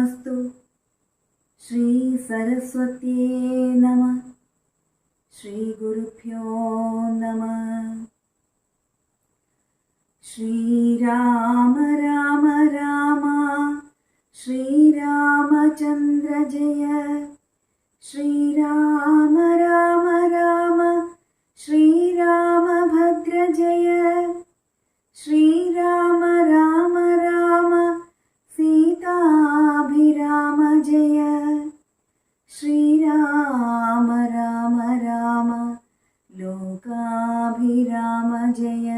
नमस्तु। श्री सरस्वत्यै नमः। श्री गुरुभ्यो नमः। श्रीराम राम राम श्रीरामचन्द्र जय। श्रीराम राम राम श्रीरामभद्र जय। श्रीराम राम राम सीताभिराम जय। श्रीराम राम राम लोकाभिराम जय।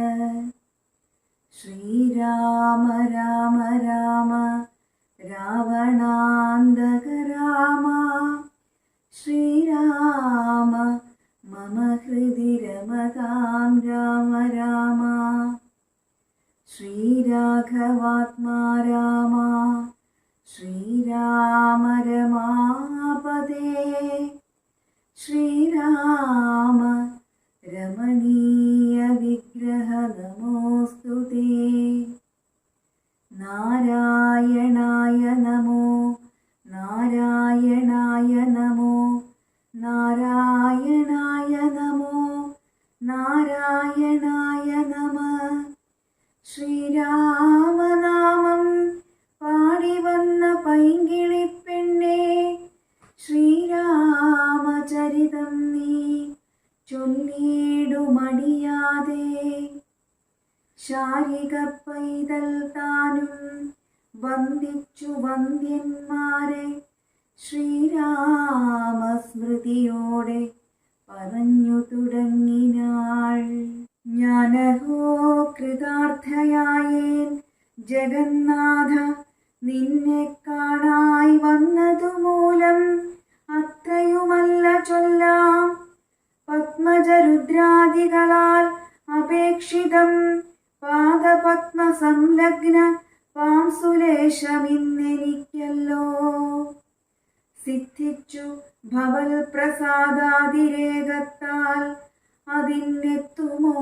श्रीराम राम राम रावणान्तक राम। श्रीराम मम हृदि रमतां राम राम। श्रीराघवात्मा राम। श्रीराम रमापदे। श्रीराम रमणीय विग्रह नमोस्तुते। नारायणाय नमो नारायणाय नमो नारायणाय नमो नारायणाय नमः। ശ്രീരാമനാമം പാടി വന്ന പൈങ്കിളിപ്പെണ്ണേ, ശ്രീരാമചരിതം നീ ചൊല്ലിടുമടിയാതെ. ശാരിക പൈതൽ താനും വന്ദിച്ചു വന്ദ്യന്മാരെ ശ്രീരാമസ്മൃതിയോടെ പറഞ്ഞു തുടങ്ങിനാൾ. ഞാനഹോ കൃതാർത്ഥയായേൻ ജഗന്നാഥ, നിന്നെ കാണായി വന്നതുമൂലം അത്രയുമല്ല ചൊല്ലാം. പത്മജരുദ്രാദികളാൽ അപേക്ഷിതം പാദപത്മ സംലഗ്ന പാംസുലേശമിന്നെനിക്കല്ലോ. സിദ്ധിച്ചു ഭവൽ പ്രസാദാതിരേകത്താൽ അതിനെത്തുമോ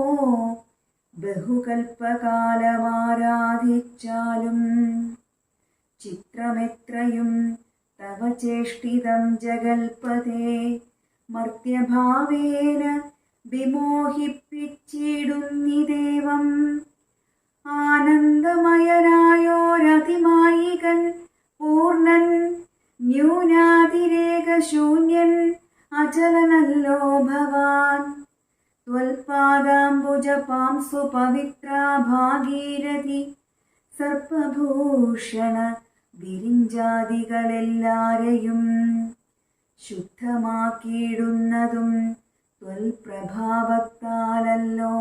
ബഹുകൽപ്പകാലമാരാധിച്ചാലും. ചിത്രമെത്രയും തവ ചേഷ്ടിതം ജഗൽപതേ, മർത്യഭാവേന വിമോഹിപ്പിച്ചിടുന്നിദേവം. ആനന്ദമയനായോരതിമായികൻ പൂർണ്ണൻ ന്യൂനാതിരേകശൂന്യൻ അചലനല്ലോ ഭവാൻ. ത്വൽപാദാംബുജപാംസു പവിത്രാ ഭാഗീരഥി സർപ്പഭൂഷണ വിരിഞ്ചാദികളെല്ലാരെയും ശുദ്ധമാക്കിയിടുന്നതും ത്വൽപ്രഭാവത്താലല്ലോ.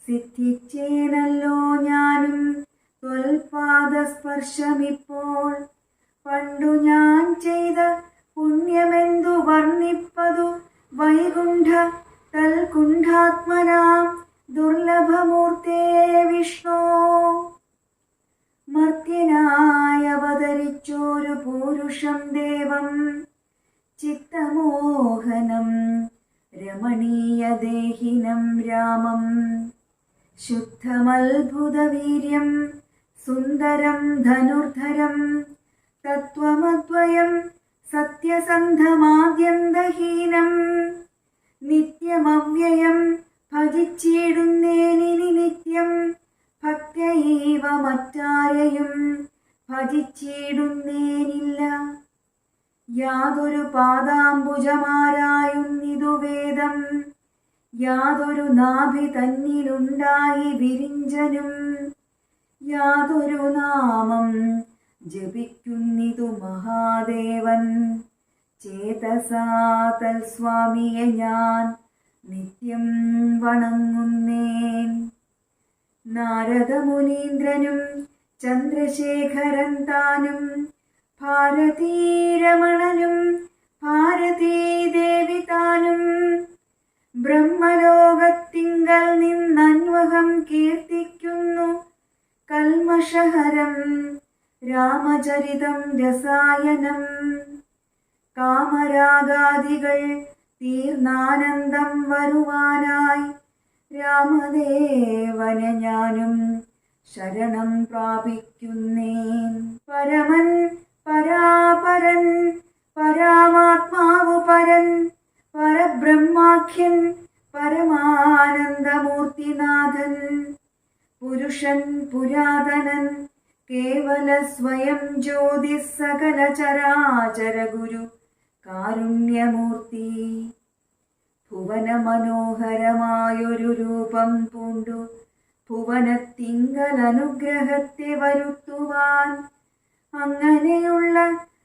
സിദ്ധിച്ചേനല്ലോ ഞാനും ത്വൽപാദസ്പർശമിപ്പോൾ. പണ്ടു ഞാൻ ചെയ്ത പുണ്യമെന്തു വർണ്ണിപ്പതു വൈകുണ്ഠ തൽകുണ്ഠാത്മനാം ദുർലഭമൂർത്തേ വിഷ്ണോ. മർത്യനായി അവതരിച്ചോരു പൂരുഷം ദേവം, ചിത്തമോഹനം രമണീയദേഹിനം രാമം. ശുദ്ധമത്ഭുതവീര്യം സുന്ദരം ധനുർധരം, തത്വമദ്വയം സത്യസന്ധമാദ്യന്തഹീനം. നിത്യമവ്യയം ഭജിച്ചിടുന്നേനിനി നിത്യം, ഭക്തൈവ മറ്റാരെയും ഭജിച്ചിടുന്നേനില്ല. യാതൊരു പാദാംബുജമാരായുന്നിതു വേദം, യാതൊരു നാഭി തന്നിലുണ്ടായി വിരിഞ്ചനും. യാതൊരു നാമം ജപിക്കുന്നിതു മഹാദേവൻ, ചേതസാ തൽസ്വാമിയെ ഞാൻ നിത്യം വണങ്ങുന്നേൻ. നാരദമുനീന്ദ്രനും ചന്ദ്രശേഖരൻ താനും ഭാരതീരമണനും ഭാരതീദേവി താനും ബ്രഹ്മലോകത്തിങ്കൽ നിന്നന്വഹം കീർത്തിക്കുന്നു കൽമഷഹരം രാമചരിതം രസായനം. കാമരാഗാദികൾ തീർന്നാനന്ദം വരുവാനായി രാമദേവനെ ഞാനും ശരണം പ്രാപിക്കുന്നേൻ. പരമൻ പരാപരൻ പരമാത്മാവു പരൻ പരബ്രഹ്മാഖ്യൻ പരമാനന്ദമൂർത്തിനാഥൻ പുരുഷൻ പുരാതനൻ കേവല സ്വയം ജ്യോതി സകല ചരാചര ഗുരു കാരുണ്യമൂർത്തി ഭുവന മനോഹരമായൊരു രൂപം പൂണ്ടു ഭുവനത്തിങ്കൽ അനുഗ്രഹത്തെ വരുത്തുവാൻ അങ്ങനെയുള്ള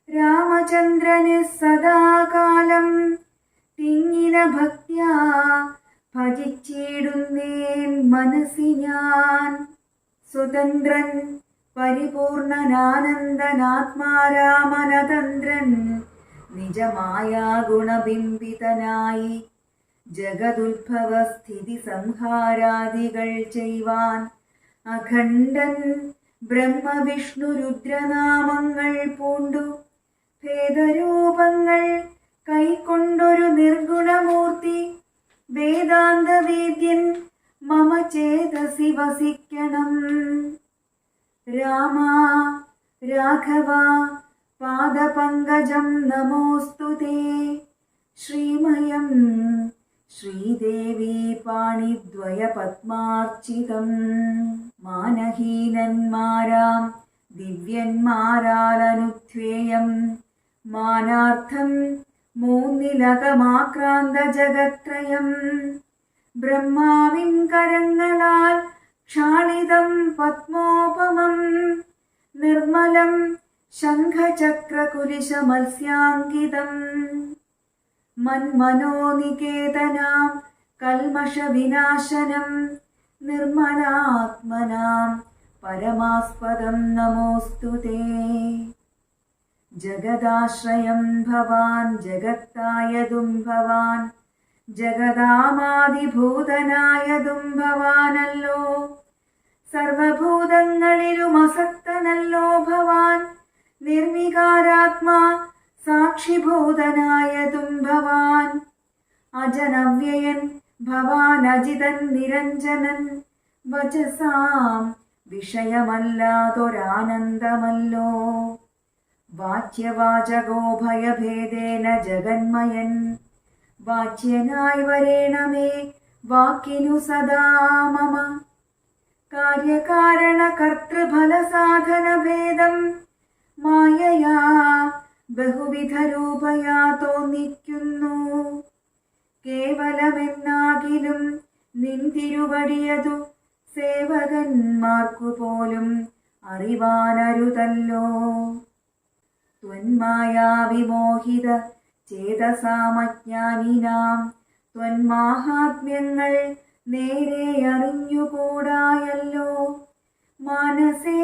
രാമചന്ദ്രനെ സദാകാലം തിങ്ങിന ഭക്ത്യാ ഭജിച്ചിടുന്നേൻ മനസ്സി ഞാൻ സ്വതന്ത്രൻ പരിപൂർണനാനന്ദനാത്മാരാമനതന്ത്രൻ നിജമായ ഗുണബിംബിതനായി ജഗതുത്ഭവ സ്ഥിതി സംഹാരാദികൾ ചെയ്യുവാൻ അഖണ്ഡൻ ബ്രഹ്മവിഷ്ണു രുദ്രനാമങ്ങൾ പൂണ്ടു ഭേദരൂപങ്ങൾ കൈക്കൊണ്ടൊരു നിർഗുണമൂർത്തി വേദാന്തവേദ്യൻ മമ ചേതസി വസിക്കണം. രാമ രാഘവ പാദപങ്കജം നമോസ്തുതേ ശ്രീമയം ശ്രീദേവി പാണിദ്വയ പത്മാർച്ചിതം മാനഹീനന്മാരാം ദിവ്യന്മാരാലനുധ്വേയം മാനാർത്ഥം മൂന്നിലകമാക്രാന്ത ജഗത്രയം ബ്രഹ്മാവിൻ കരങ്ങളാൽ ക്ഷാളിതം പത്മോപമം നിർമ്മലം ശംഖചക്രകുലിശ മത്സ്യാങ്കിതം മന്മനോനികേതനാം കൽമഷവിനാശനം നിർമ്മലാത്മനാം പരമാസ്പദം നമോസ്തുതേ. ജഗദാശ്രയം ഭവാൻ ജഗത്തായതും ഭവാൻ ജഗദാമാദിഭൂതനായതും ഭവാനല്ലോ സർവഭൂതങ്ങളിലും അസക്തനല്ലോ ഭവാൻ നിർവികാരാത്മാ സാക്ഷിഭൂതനായതും ഭവാൻ അജനവ്യയൻ ഭവാൻ അജിതൻ നിരഞ്ജനൻ വചസാം വിഷയമല്ലാതൊരാനന്ദമല്ലോ വാച്യവാചകോ ഭയഭേദേന ജഗന്മയൻ വാച്യനായി വരേണമേ വാക്കിനു സദാ മമ കാര്യകാരണ കർത്തൃഫല സാധന ഭേദം മായയാ ബഹുവിധ രൂപയാ തോന്നിക്കുന്നു കേവലമെന്നാകിലും നിന്തിരുവടിയതു സേവകന്മാർക്കു പോലും അറിവാനരുതല്ലോ ത്വന്മായാ വിമോഹിത ചേതസാമജ്ഞാനിനാം ത്വന്മാഹാത്മ്യങ്ങൾ നേരെ അറിഞ്ഞുകൂടായല്ലോ മാനസേ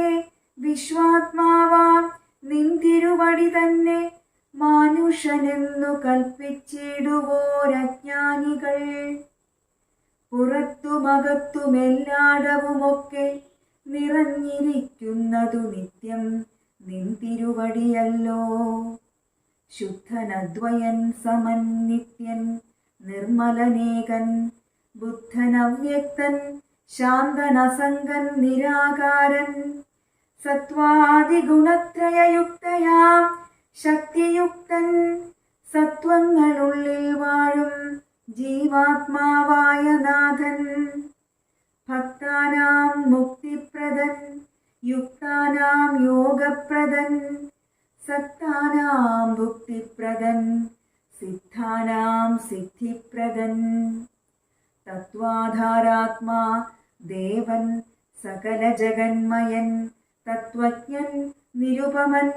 വിശ്വാത്മാവാം നിന്തിരുവടി തന്നെ മാനുഷനെന്നു കൽപ്പിച്ചിടുവോരജ്ഞാനികൾ പുറത്തുമകത്തുമെല്ലാടവുമൊക്കെ നിറഞ്ഞിരിക്കുന്നതു നിത്യം നിന്തിരുവടിയല്ലോ ശുദ്ധനദ്വയൻ സമൻ നിത്യൻ നിർമ്മലനേകൻ ബുദ്ധനവ്യക്തൻ ശാന്തനസംഗൻ നിരാകാരൻ സത്വാദിഗുണത്രയയുക്തയാം ശക്തിയുക്തൻ സത്വങ്ങളുള്ളിൽ വാഴും ജീവാത്മാവായ നാഥൻ ഭക്താനാം മുക്തിപ്രദൻ യുക്താനാം യോഗപ്രദൻ സക്താനാം ഭുക്തിപ്രദൻ സിദ്ധാനാം സിദ്ധിപ്രദൻ തത്വാധാരാത്മാ ദേവൻ സകല ജഗന്മയൻ തത്വജ്ഞൻ നിരുപമൻ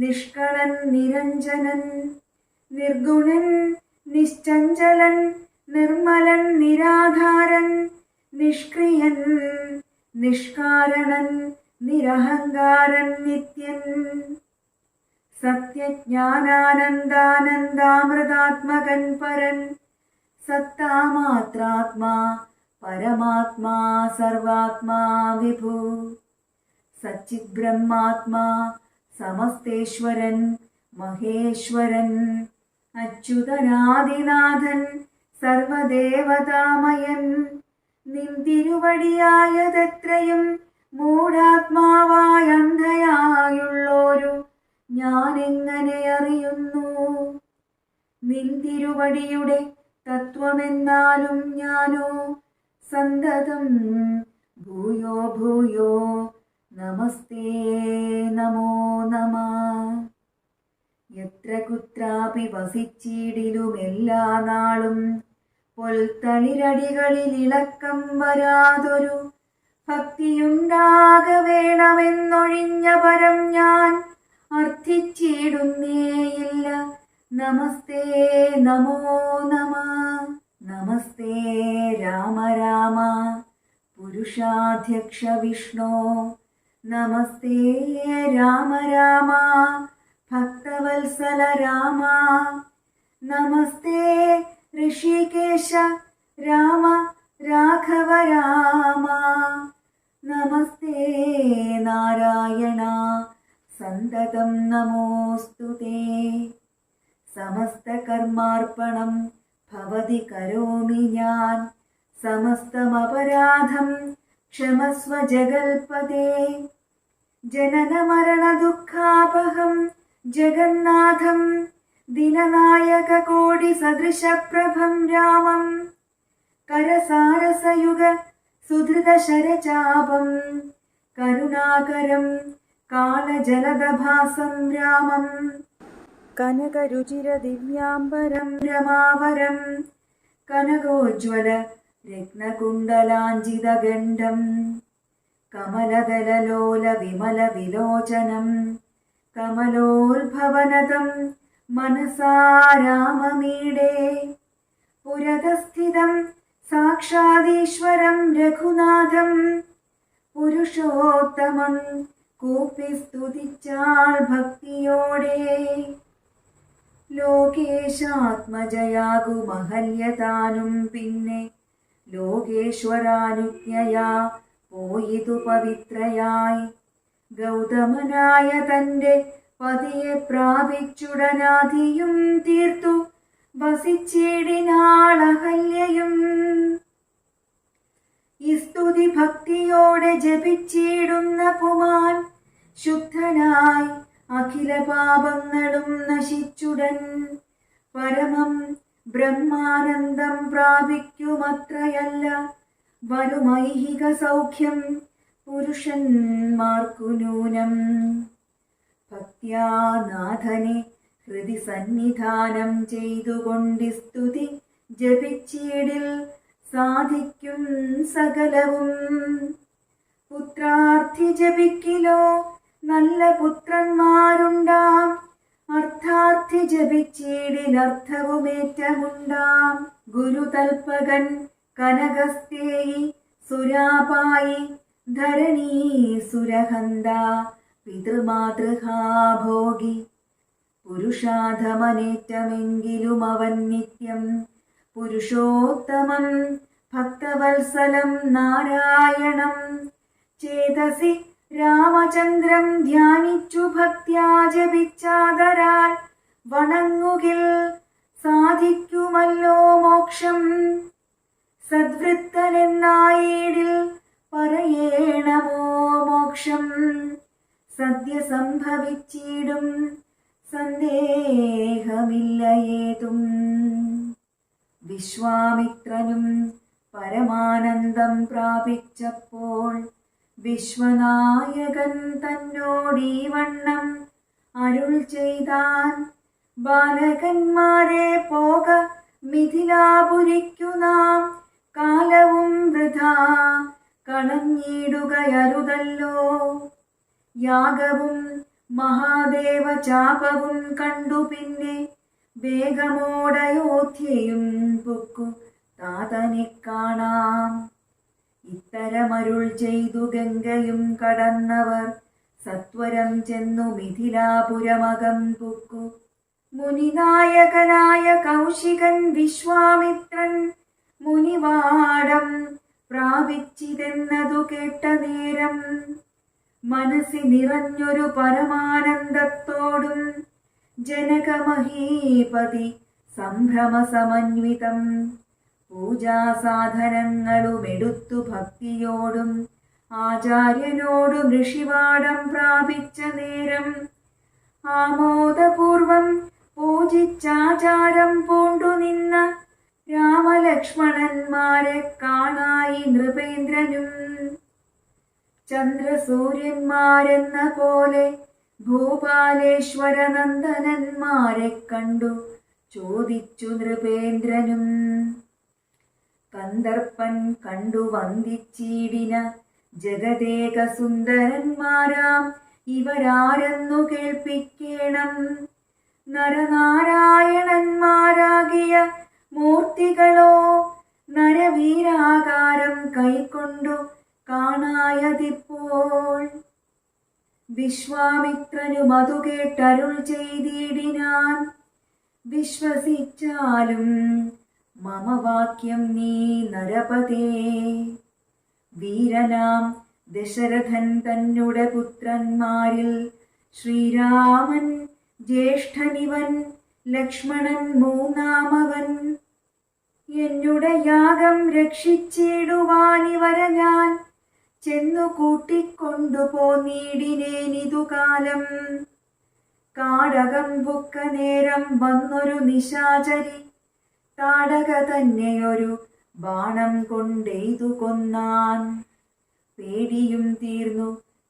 നിഷ്കളൻ നിരഞ്ജനൻ നിർഗുണൻ നിശ്ചഞ്ചലൻ നിർമ്മലൻ നിരാധാരൻ നിഷ്ക്രിയൻ നിഷ്കാരണൻ നിരഹങ്കാരൻ നിത്യൻ സത്യജ്ഞാനാനന്ദാനന്ദാമൃതാത്മകൻ പരൻ സത്താമാത്രാത്മാ പരമാത്മാ സർവാത്മാ വിഭു സച്ചിത് ബ്രഹ്മാത്മാ സമസ്തേശ്വരൻ മഹേശ്വരൻ അച്യുതനാദിനാഥൻ സർവദേവതാമയൻ നിന്തിരുവടിയായതെത്രയും മൂഢാത്മാവായ അന്ധയായുള്ളോരു ജ്ഞാന തിരുവടിയുടെ തത്വമെന്നാലും ഞാനോ സന്തതം ഭൂയോ ഭൂയോ നമസ്തേ നമോ നമഃ. എത്ര കുത്രാപി വസിച്ചിടിലുമെല്ലാ നാളും പൊൽത്തളിരടികളിൽ ഇളക്കം വരാതൊരു ഭക്തിയുണ്ടാക വേണമെന്നൊഴിഞ്ഞ പരം ഞാൻ അർത്ഥിച്ചിടുന്നേയില്ല. നമസ്തേ നമോ നമഃ. നമസ്തേ രാമ രാമ പുരുഷാധ്യക്ഷ വിഷ്ണോ. നമസ്തേ രാമ രാമ ഭക്തവത്സല രാമ. നമസ്തേ ഋഷികേശ രാമ രാഘവ രാമ. നമസ്തേ നാരായണ സന്തതം നമോസ്തുതേ. സമസ്ത കർമാർപ്പണം ഭവതി കരോമി ഞാൻ. സമസ്തമപരാധം ക്ഷമസ്വ ജഗൽപദേ. ജനന മരണ ദുഃഖാപഹം ജഗന്നാഥം ദിനനായക കോടി സദൃശപ്രഭം രാമം. കരസാരസയുഗ സുധൃത ശരചാപം കരുണാകരം കാളജലദഭാസം രാമം. കനകരുചിര ദിവ്യാംബരം രമാവരം കനകോജ്വല രത്നകുണ്ടലാഞ്ജിതഗണ്ഡം. കമലദലലോല വിമല വിലോചനം കമലോത്ഭവനതം മനസാ രാമമീഡേ. പുരതസ്ഥിതം സാക്ഷാദീശ്വരം രഘുനാഥം പുരുഷോത്തമം കൂപ്പി സ്തുതിച്ചാൾ ഭക്തിയോടെ. ലോകേശാത്മജയാകു മഹല്യതാനും പിന്നെ ലോകേശ്വരാനുജ്ഞയാ പോയിതു പവിത്രയായി. ഗൗതമനായ തന്റെ പതിയെ പ്രാപിച്ചുടനാധിയും തീർത്തു വസിച്ചിടിനാളഹല്യയും. ഈ സ്തുതി ഭക്തിയോടെ ജപിച്ചിടുന്ന പുമാൻ ശുദ്ധനായി അഖില പാപങ്ങളും നശിച്ചുടൻ പരമം ബ്രഹ്മാനന്ദം പ്രാപിക്കുമത്രയല്ല വരുമൈഹിക സൗഖ്യം പുരുഷന്മാർക്കു നൂനം. ഭക്ത്യാ നാഥനെ ഹൃദി സന്നിധാനം ചെയ്തുകൊണ്ടി സ്തുതി ജപിച്ചിടിൽ സാധിക്കും സകലവും. പുത്രാർത്ഥി ജപിക്കിലോ നല്ല പുത്രന്മാരുണ്ടാം. അർത്ഥാർത്ഥി ജപിച്ചിടിൽ അർത്ഥവുമേറ്റമുണ്ടാം. ഗുരുതൽപകൻ കനകസ്തേയി സുരാപായി ധരണീ സുരഹന്ത പിതൃമാതൃഹാഭോഗി. പുരുഷാധമനേറ്റമെങ്കിലും അവൻ നിത്യം പുരുഷോത്തമം ഭക്തവത്സലം നാരായണം. ചേതസി രാമചന്ദ്രം ധ്യാനിച്ചു ഭക്ത്യാ ജപിച്ചാദരാൽ വണങ്ങുകിൽ സാധിക്കുമല്ലോ മോക്ഷം. സദ്വൃത്തനെന്നായിടിൽ പറയേണമോ മോക്ഷം. സദ്യ സംഭവിച്ചിടും സന്ദേഹമില്ലയേതും. വിശ്വാമിത്രനും പരമാനന്ദം പ്രാപിച്ചപ്പോൾ വിശ്വനായകൻ തന്നോടീ വണ്ണം അരുൾ ചെയ്താൻ. ബാലകന്മാരെ പോക മിഥിലാപുരിക്കു നാം കാലവും വൃഥാ കളഞ്ഞിടുകയരുതല്ലോ. യാഗവും മഹാദേവ ചാപവും കണ്ടു പിന്നെ വേഗമോടയോധ്യയും പൊക്കു താതനെ കാണാം. ഇത്തരമരുൾ ചെയ്തു ഗംഗയും കടന്നവർ സത്വരം ചെന്നു മിഥിലാപുരമകം പൊക്കു. മുനിനായകനായ കൗശികൻ വിശ്വാമിത്രൻ മുനിവാടം പ്രാപിച്ചിതെന്നതു കേട്ട നേരം മനസ്സി നിറഞ്ഞൊരു പരമാനന്ദത്തോടും ജനകമഹീപതി സംഭ്രമസമന്വിതം പൂജാസാധനങ്ങളുമെടുത്തു ഭക്തിയോടും ആചാര്യനോടും ഋഷിവാടം പ്രാപിച്ച നേരം ആമോദപൂർവം പൂജിച്ചാചാരം പൂണ്ടു നിന്ന രാമലക്ഷ്മണന്മാരെ കാണായി നൃപേന്ദ്രനും. ചന്ദ്രസൂര്യന്മാരെന്ന പോലെ ഭൂപാലേശ്വര നന്ദനന്മാരെ കണ്ടു ചോദിച്ചു നൃപേന്ദ്രനും. കന്ദർപ്പൻ കണ്ടു വന്ദിച്ചിടിന ജഗദേക സുന്ദരന്മാരാം ഇവരാരെന്നു കേൾപ്പിക്കേണം. നരനാരായണന്മാരാകിയ മൂർത്തികളോ നരവീരാകാരം കൈക്കൊണ്ടു കാണായതിപ്പോൾ. വിശ്വാമിത്രനും അതു കേട്ടരുൾ ചെയ്തിടിനാൻ. വിശ്വസിച്ചാലും മമ വാക്യം നീ നരപതേ. വീരനാം ദശരഥൻ തന്നുടെ പുത്രന്മാരിൽ ശ്രീരാമൻ ജ്യേഷ്ഠനിവൻ, ലക്ഷ്മണൻ മൂന്നാമവൻ. എന്നുടെ യാഗം രക്ഷിച്ചിടുവാനിവരെ ഞാൻ ചെന്നു കൂട്ടിക്കൊണ്ടു പോന്നിടിനേനിതു കാലം. കാടകം ബുക്ക നേരം വന്നൊരു നിശാചരി താടക തന്നെയൊരു ബാണം കൊണ്ടെയ്തു കൊന്നാൻ. പേടിയും തീർന്നു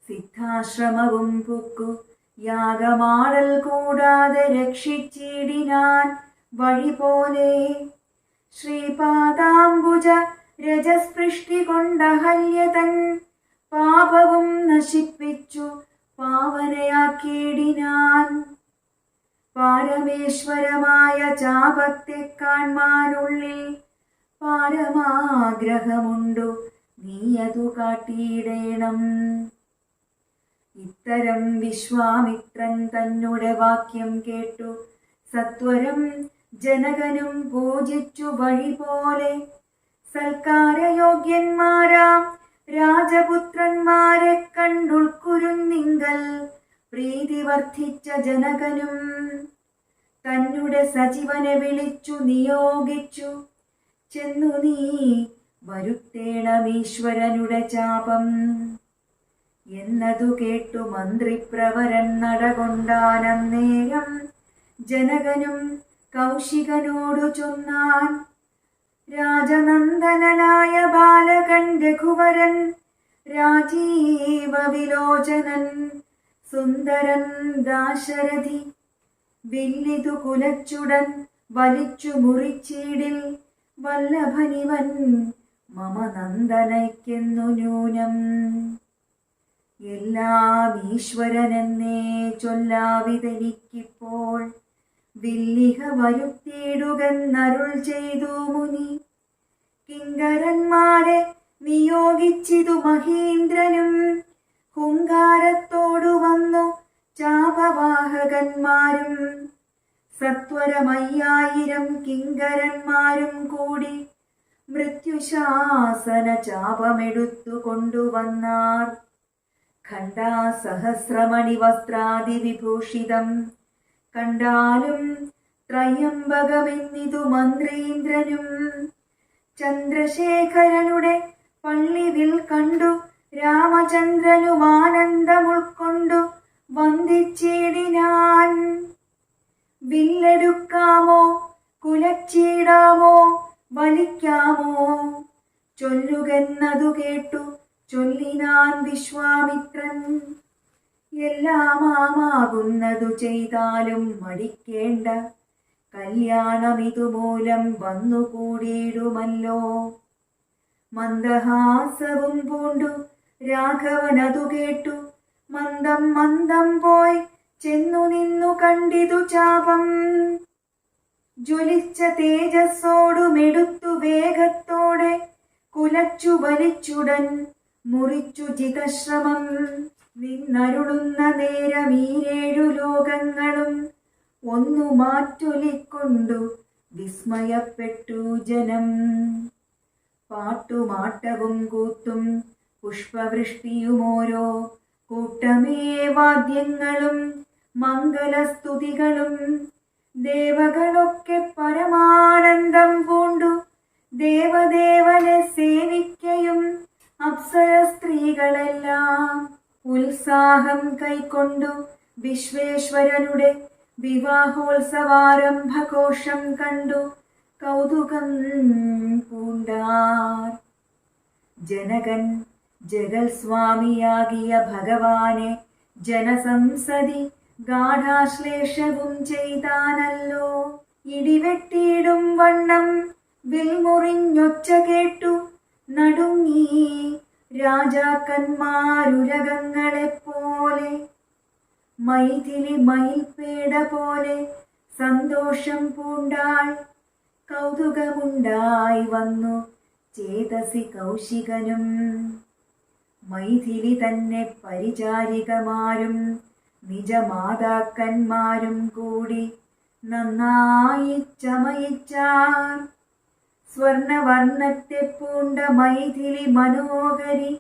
സിദ്ധാശ്രമവും പുക്കു യാഗമാടൽ കൂടാതെ രക്ഷിച്ചിടിനാൻ വഴി പോലെ. ശ്രീപാദാംബുജ രജസ്പൃഷ്ടി കൊണ്ടഹല്യതൻ പാപവും നശിപ്പിച്ചു പാവനയാക്കിയിടിനാൻ. പാരമേശ്വരമായ ചാപത്തെ കാൺമാനുള്ളിൽ പാരമാഗ്രഹമുണ്ടു, നീയതു കാട്ടിയിടേണം. ഇത്തരം വിശ്വാമിത്രൻ തന്നുടെ വാക്യം കേട്ടു സത്വരം ജനകനും പൂജിച്ചു വഴി പോലെ. സൽക്കാരയോഗ്യന്മാരാം രാജപുത്രന്മാരെ കണ്ടുൾക്കുരുന്നിങ്കൽ പ്രീതി വർദ്ധിച്ച ജനകനും തന്നുടെ സജീവനെ വിളിച്ചു നിയോഗിച്ചു. ചെന്നു നീ വരുത്തേണമീശ്വരനുടെ ചാപം എന്നതു കേട്ടു മന്ത്രിപ്രവരൻ നടകൊണ്ടാനന്നേരം. ജനകനും കൗശികനോടു ചൊന്നാൻ. രാജനന്ദനായ ബാലകൻ രഘുവരൻ, രാജീവ വിലോചനൻ സുന്ദരൻ ദാശരഥി, വില്ലിതു കുലച്ചുടൻ വലിച്ചു മുറിച്ചീടിൽ. വല്ലഭനിവൻ മമ നന്ദനയ്ക്കെന്നു നൂനം. എല്ലാം ഈശ്വരനെന്നേ ചൊല്ലാവിതെനിക്കിപ്പോൾ. വില്ലിഹ വരുത്തിയിടുകെന്നരുൾ ചെയ്തു മുനി. കിങ്കരന്മാരെ നിയോഗിച്ചിതു മഹീന്ദ്രനും. ഹുങ്കാരത്തോടു വന്നു ചാപവാഹകന്മാരും. സത്വരമയ്യായിരം കിങ്കരന്മാരും കൂടി മൃത്യുശാസന ചാപമെടുത്തു കൊണ്ടുവന്നാർ. ഖണ്ഡാസഹസ്രമണി വസ്ത്രാദി വിഭൂഷിതം കണ്ടാലും ത്രയംബകമെന്നിതു മന്ത്രീന്ദ്രനും. ചന്ദ്രശേഖരനുടെ പള്ളിവിൽ കണ്ടു രാമചന്ദ്രനും ആനന്ദമുൾക്കൊണ്ടു വന്ദിച്ചിടിനാൻ. വില്ലെടുക്കാമോ, കുലച്ചീടാമോ, വലിക്കാമോ ചൊല്ലുകെന്നതു കേട്ടു ചൊല്ലിനാൻ വിശ്വാമിത്രൻ. എല്ലാമാകുന്നതു ചെയ്താലും മടിക്കേണ്ട, കല്യാണമിതുമൂലം വന്നുകൂടിയിടുമല്ലോ. മന്ദഹാസവും പൂണ്ടു രാഘവനതു കേട്ടു മന്ദം മന്ദം പോയി ചെന്നു നിന്നു കണ്ടിതു ചാപം. ജ്വലിച്ച തേജസ്സോടുമെടുത്തു വേഗത്തോടെ കുലച്ചു വലിച്ചുടൻ മുറിച്ചു ജിതശ്രമം. നിന്നരുളുന്ന നേരം ഈ 7 ലോകങ്ങളും ഒന്നു മാറ്റൊലിക്കൊണ്ടു വിസ്മയപ്പെട്ടു ജനം. പാട്ടുമാട്ടവും കൂത്തും പുഷ്പവൃഷ്ടിയുമോരോ കൂട്ടമേ വാദ്യങ്ങളും മംഗലസ്തുതികളും. ദേവകളൊക്കെ പരമാനന്ദം പൂണ്ടു ദേവദേവനെ സേവിക്കയും അപ്സര സ്ത്രീകളെല്ലാം ഉത്സാഹം കൈക്കൊണ്ടു വിശ്വേശ്വരനുടെ വിവാഹോത്സവാരംഭഘോഷം കണ്ടു കൗതുകം പൂണ്ടാർ. ജനകൻ ജഗൽ സ്വാമിയാകിയ ഭഗവാനെ ജനസംസതി ഗാഢാശ്ലേഷവും ചെയ്താനല്ലോ. ഇടിവെട്ടിയിടും വണ്ണം വിൽമുറിഞ്ഞൊച്ച കേട്ടു നടുങ്ങി രാജാക്കന്മാരുരകങ്ങളെപ്പോലെ. മൈഥിലി മയിൽപേട പോലെ സന്തോഷം പൂണ്ടാൾ. കൗതുകമുണ്ടായി വന്നു ചേതസി കൗശികനും. മൈഥിലി തന്നെ പരിചാരികമാരും നിജമാതാക്കന്മാരും കൂടി നന്നായി ചമയിച്ചാർ. സ്വർണവർണ്ണത്തെ പൂണ്ട മൈഥിലി മനോഹരി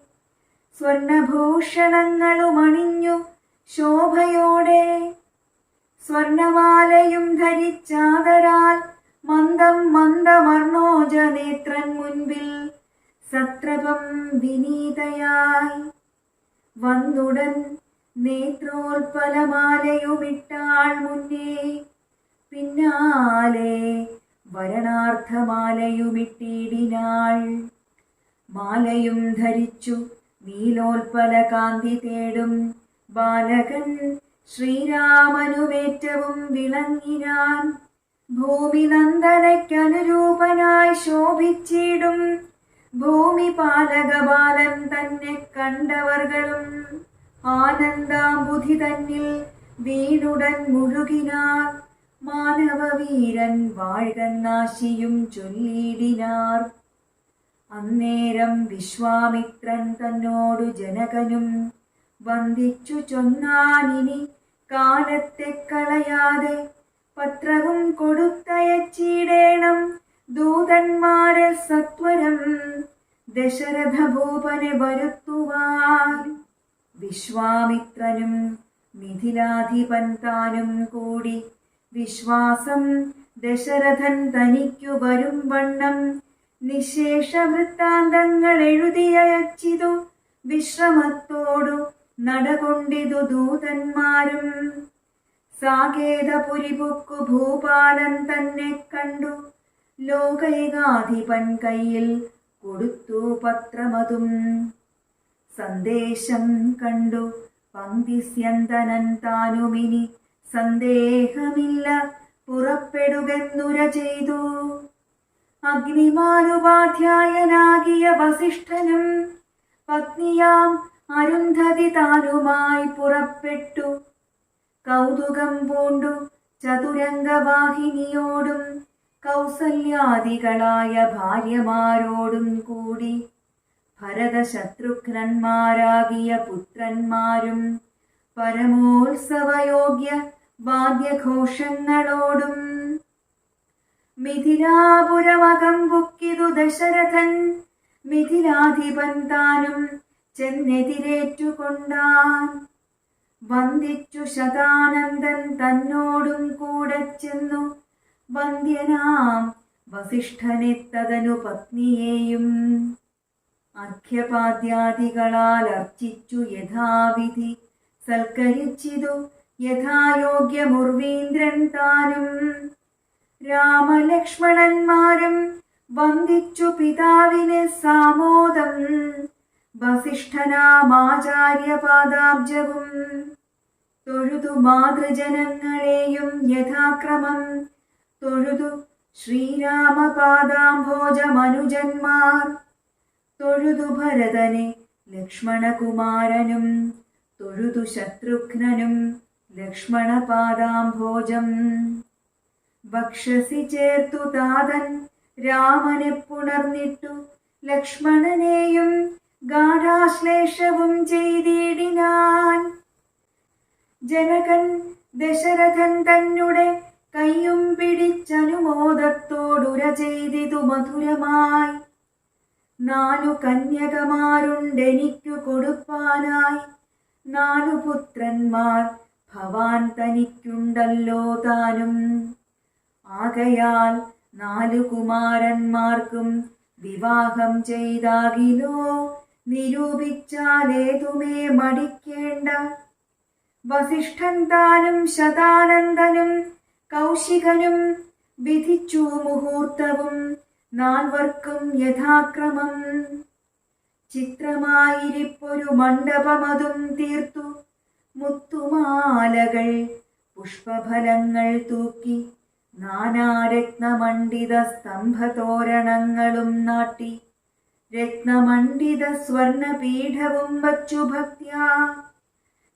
സ്വർണഭൂഷണങ്ങളുമണിഞ്ഞു ശോഭയോടെ. സ്വർണമാലയും ധരിച്ചാദരാൽ മന്ദം മന്ദമർണോജ നേത്രൻ മുൻപിൽ സത്രപം വിനീതയായി വന്നുടൻ നേത്രോൽപലമാലയുമിട്ടാൾ മുന്നേ. പിന്നാലെ വരണാർത്ഥമാലയുമിട്ടിടിനാൾ. മാലയും ധരിച്ചു നീലോൽപല കാന്തി തേടും ബാലകൻ ശ്രീരാമനുമേറ്റവും വിളങ്ങിനാൻ. ഭൂമി നന്ദനയ്ക്കനുരൂപനായി ശോഭിച്ചിടും ഭൂമി പാലകബാലൻ തന്നെ കണ്ടവർകളും ആനന്ദാംബുധി തന്നിൽ വീണുടൻ മുഴുകിനാർ. മാനവവീരൻ വാഴ്കന്നാശിയും ചൊല്ലിയിടിനാർ. അന്നേരം വിശ്വാമിത്രൻ തന്നോടു ജനകനും വന്ദിച്ചു ചൊന്നാനിനി കാലത്തെ കളയാതെ പത്രവും കൊടുത്തയച്ചിടേണം ദൂതന്മാരെ സത്വരം ദശരഥ ഭൂപനെ വരുത്തുവാൻ. വിശ്വാമിത്രനും മിഥിലാധിപൻ താനും കൂടി വിശ്വാസം ദശരഥൻ തനിക്കു വരും വണ്ണം നിശേഷ വൃത്താന്തങ്ങൾ എഴുതിയയച്ചിതു. വിശ്രമത്തോടു നടകൊണ്ടിതു ദൂതന്മാരും. സാകേതപുരിപുക്കു ഭൂപാലൻ തന്നെ കണ്ടു. ലോകൈകാധിപൻ കയ്യിൽ കൊടുത്തു പത്രമതും. സന്ദേശം കണ്ടു പങ്ക്തിസ്യന്തനൻ താനുമിനി സന്ദേഹമില്ല പുറപ്പെടുകെന്നുര ചെയ്തു. അഗ്നിമാനുപാധ്യായനാകിയ വസിഷ്ഠനും പത്നിയാം അരുന്ധതി താനുമായി പുറപ്പെട്ടു. കൗതുകം പൂണ്ടു ചതുരംഗവാഹിനിയോടും കൗസല്യാദികളായ ഭാര്യമാരോടും കൂടി ഭരതശത്രുഘ്നന്മാരാകിയ പുത്രന്മാരും പരമോത്സവയോഗ്യ വാദ്യഘോഷങ്ങളോടും. മിഥിലാപുരമകം പുക്കിതു ദശരഥൻ. മിഥിലാധിപൻ താനും ചെന്നെതിരേറ്റുകൊണ്ടാൻ. വന്ദിച്ചു ശതാനന്ദൻ തന്നോടും കൂടെ ചെന്നു. വന്ദ്യനാം വസിഷ്ഠനെ തദനു പത്നിയെയും അർഘ്യപാദ്യാദികളാൽ അർച്ചിച്ചു യഥാവിധി സൽക്കരിച്ചിതു. യഥായോഗ്യമുർവീന്ദ്രൻ താനും രാമലക്ഷ്മണന്മാരും വന്ദിച്ചു പിതാവിനെ സാമോദം. വസിഷ്ഠനാമാചാര്യപാദാബ്ജവും തൊഴുതു മാതൃജനങ്ങളെയും യഥാക്രമം തൊഴുതു. ശ്രീരാമപാദാംഭോജമനുജന്മാർ തൊഴുതു ഭരതനെ ലക്ഷ്മണകുമാരനും തൊഴുതു ശത്രുഘ്നനും ലക്ഷ്മണപാദാംഭോജം. വക്ഷസി ചേർത്തു താതൻ രാമനെ പുണർന്നിട്ടു. ലക്ഷ്മണനെയും ഗാഢാശ്ലേഷവും ചെയ്തിടിനാൻ. ജനകൻ ദശരഥൻ തന്നെ കയ്യും പിടിച്ചനുമോദത്തോടുര ചെയ്തിതു മധുരമായി. 4 കന്യകമാരുണ്ടെനിക്കു കൊടുപ്പാനായി. 4 പുത്രന്മാർ ഭവാൻ തനിക്കുണ്ടല്ലോ താനും. ആകയാൽ 4 കുമാരന്മാർക്കും വിവാഹം ചെയ്താകിലോ നിരൂപിച്ചാലേതുമേ മടിക്കേണ്ട. വസിഷ്ഠൻ താനും ശതാനന്ദനും കൗശികനും വിധിച്ചു മുഹൂർത്തവും നാൽവർക്കും യഥാക്രമം. ചിത്രമായിരിപ്പൊരു മണ്ഡപമതും തീർത്തു മുത്തുമാലകൾ പുഷ്പഫലങ്ങൾ തൂക്കി നാനാരത്നമണ്ഡിത സ്തംഭതോരണങ്ങളും നാട്ടി രത്നമണ്ഡിത സ്വർണപീഠവും വച്ചു ഭക്ത്യാ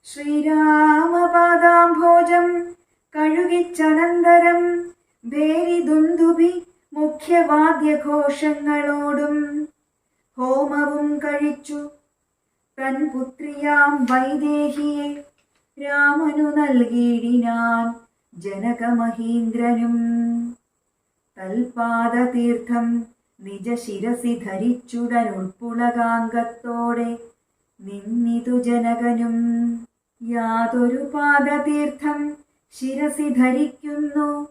ശ്രീരാമപാദാംഭോജം കഴുകിച്ചനന്തരം ഭേരിദുന്ദുഭി മുഖ്യവാദ്യഘോഷങ്ങളോടും ഹോമവും കഴിച്ചു തൻ പുത്രിയാം വൈദേഹിയെ രാമനു നൽകിയിടിനാൻ ജനകമഹീന്ദ്രനും. തൽപാദതീർത്ഥം നിജ ശിരസി ധരിച്ചുടൻ ഉൾപ്പുളകാംഗത്തോടെ നിന്നിതു ജനകനും. യാതൊരു പാദതീർത്ഥം ശിരസി ധരിക്കുന്നു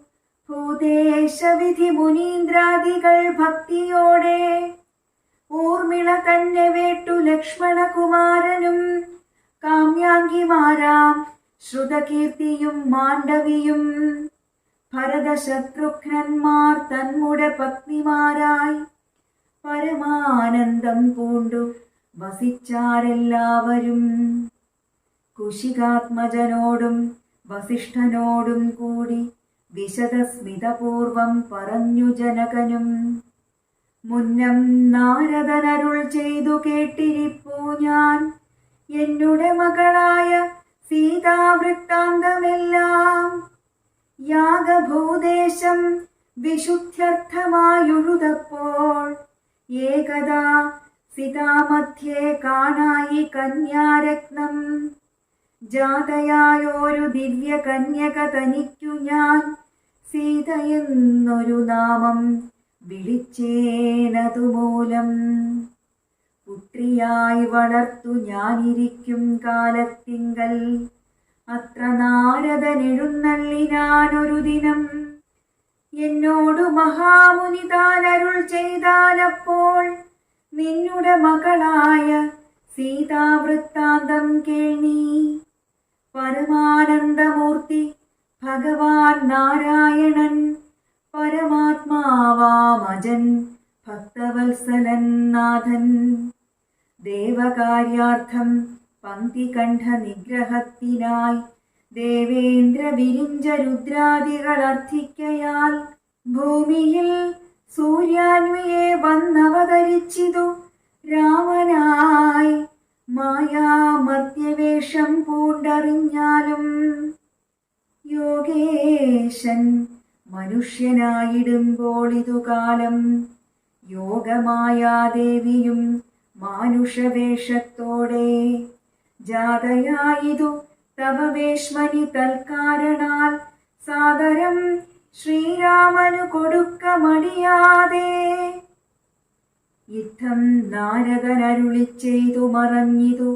ഭൂതേശവിധി മുനീന്ദ്രാദികൾ ഭക്തിയോടെ. ഊർമിള തന്നെ വേട്ടു ലക്ഷ്മണകുമാരനും കാമ്യാംഗിമാരാം ശ്രുതകീർത്തിയും മാണ്ഡവിയും ഭരതശത്രുഘ്നന്മാർ തന്മുടെ പത്നിമാരായി പരമാനന്ദം പൂണ്ടു വസിച്ചാരെല്ലാവരും. കുശികാത്മജനോടും വസിഷ്ഠനോടും കൂടി വിശദസ്മിതപൂർവം പറഞ്ഞു ജനകനും. മുന്നം നാരദനരുൾ ചെയ്തു കേട്ടിരിപ്പൂ ഞാൻ എന്നുടെ മകളായ സീതാവൃത്താന്തമെല്ലാം. യാഗഭൂദേശം വിശുദ്ധ്യർത്ഥമായുഴുതപ്പോൾ ഏകദാ സീതാമധ്യേ കാണായി കന്യാരത്നം. ജാതയായൊരു ദിവ്യ കന്യക തനിക്കു ഞാൻ സീതയെന്നൊരു നാമം വിളിച്ചേനതുമൂലം. പുത്രിയായി വളർത്തു ഞാനിരിക്കും കാലത്തിങ്കൽ അത്ര നാരദനെഴുന്നള്ളിനാനൊരു ദിനം. എന്നോടു മഹാമുനി താനരുൾ ചെയ്താലപ്പോൾ നിന്നുടെ മകളായ സീതാവൃത്താന്തം കേൾനീ. പരമാനന്ദമൂർത്തി ഭഗവാൻ നാരായണൻ പരമാത്മാവാമജൻ ഭക്തവത്സലൻ നാഥൻ. ദേവകാര്യാർത്ഥം പങ്ക്തികണ്ഠ നിഗ്രഹത്തിനായി ദേവേന്ദ്ര വിരിഞ്ച രുദ്രാദികളർത്ഥിക്കയാൽ ഭൂമിയിൽ സൂര്യാന്വിയെ വന്നവതരിച്ചിതു രാമനായി. മായാമർത്യവേഷം പൂണ്ടറിഞ്ഞാലും യോഗേശൻ മനുഷ്യനായിടുമ്പോൾ ഇതുകാലം യോഗമായാദേവിയും മാനുഷവേഷത്തോടെ ജാതയായിതു തവ വേശ്മനി തൽക്കാരണാൽ സാദരം ശ്രീരാമനു കൊടുക്ക മടിയാതെ. യുദ്ധം നാരദനരുളി ചെയ്തു മറഞ്ഞിതു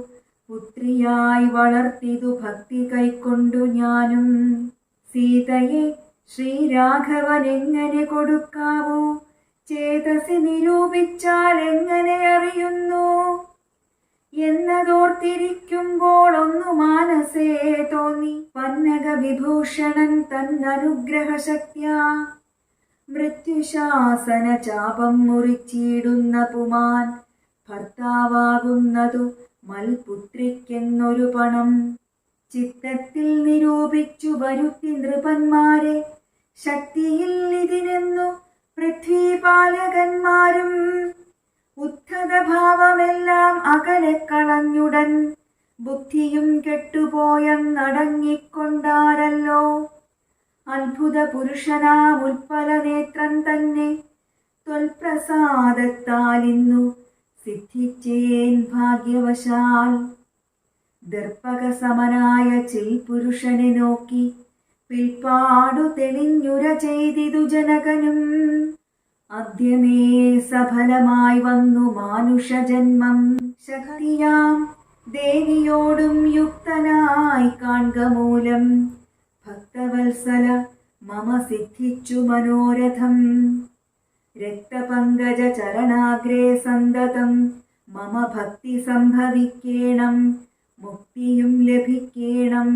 പുത്രിയായി വളർത്തിതു ഭക്തി കൈക്കൊണ്ടു ഞാനും. സീതയെ ശ്രീരാഘവൻ എങ്ങനെ കൊടുക്കാവൂ ചേതസി നിരൂപിച്ചാൽ എങ്ങനെ അറിയുന്നു എന്നതോർത്തിരിക്കുമ്പോൾ ഒന്നു മാനസേ തോന്നി. പന്നക വിഭൂഷണൻ തന്നനുഗ്രഹശക്ത്യാ മൃത്യുശാസന ചാപം മുറിച്ചിടുന്ന പുമാൻ ഭർത്താവാകുന്നതു മൽപുത്രിക്കെന്നൊരു പണം. ചിത്തത്തിൽ നിരൂപിച്ചു വരുത്തി നൃപന്മാരെ ശക്തിയിൽ ഇതിനെന്നു പൃഥ്വീപാലകന്മാരും. ഉദ്ധതഭാവമെല്ലാം അകലെ കളഞ്ഞുടൻ ബുദ്ധിയും കെട്ടുപോയെന്നടങ്ങിക്കൊണ്ടാരല്ലോ. അത്ഭുത പുരുഷനാം ഉൽപ്പലനേത്രൻ തന്നെ ത്വൽപ്രസാദത്താലിന്നു സിദ്ധിച്ചേൻ ഭാഗ്യവശാൽ. ദർപ്പകസമനായ ചിൽപുരുഷനെ നോക്കി പിൽപ്പാടു തെളിഞ്ഞുര ചെയ്തിതു ജനകനും. അദ്യമേ സഫലമായി വന്നു മാനുഷജന്മം. ശക്തിയാം ദേവിയോടും യുക്തനായി കാൺക മൂലം ഭക്തവത്സല മമ സിദ്ധിച്ചു മനോരഥം. രക്തപങ്കജ ചരണാഗ്രേ സന്തതം മമ ഭക്തി സംഭവിക്കേണം മുക്തിയും ലഭിക്കേണം.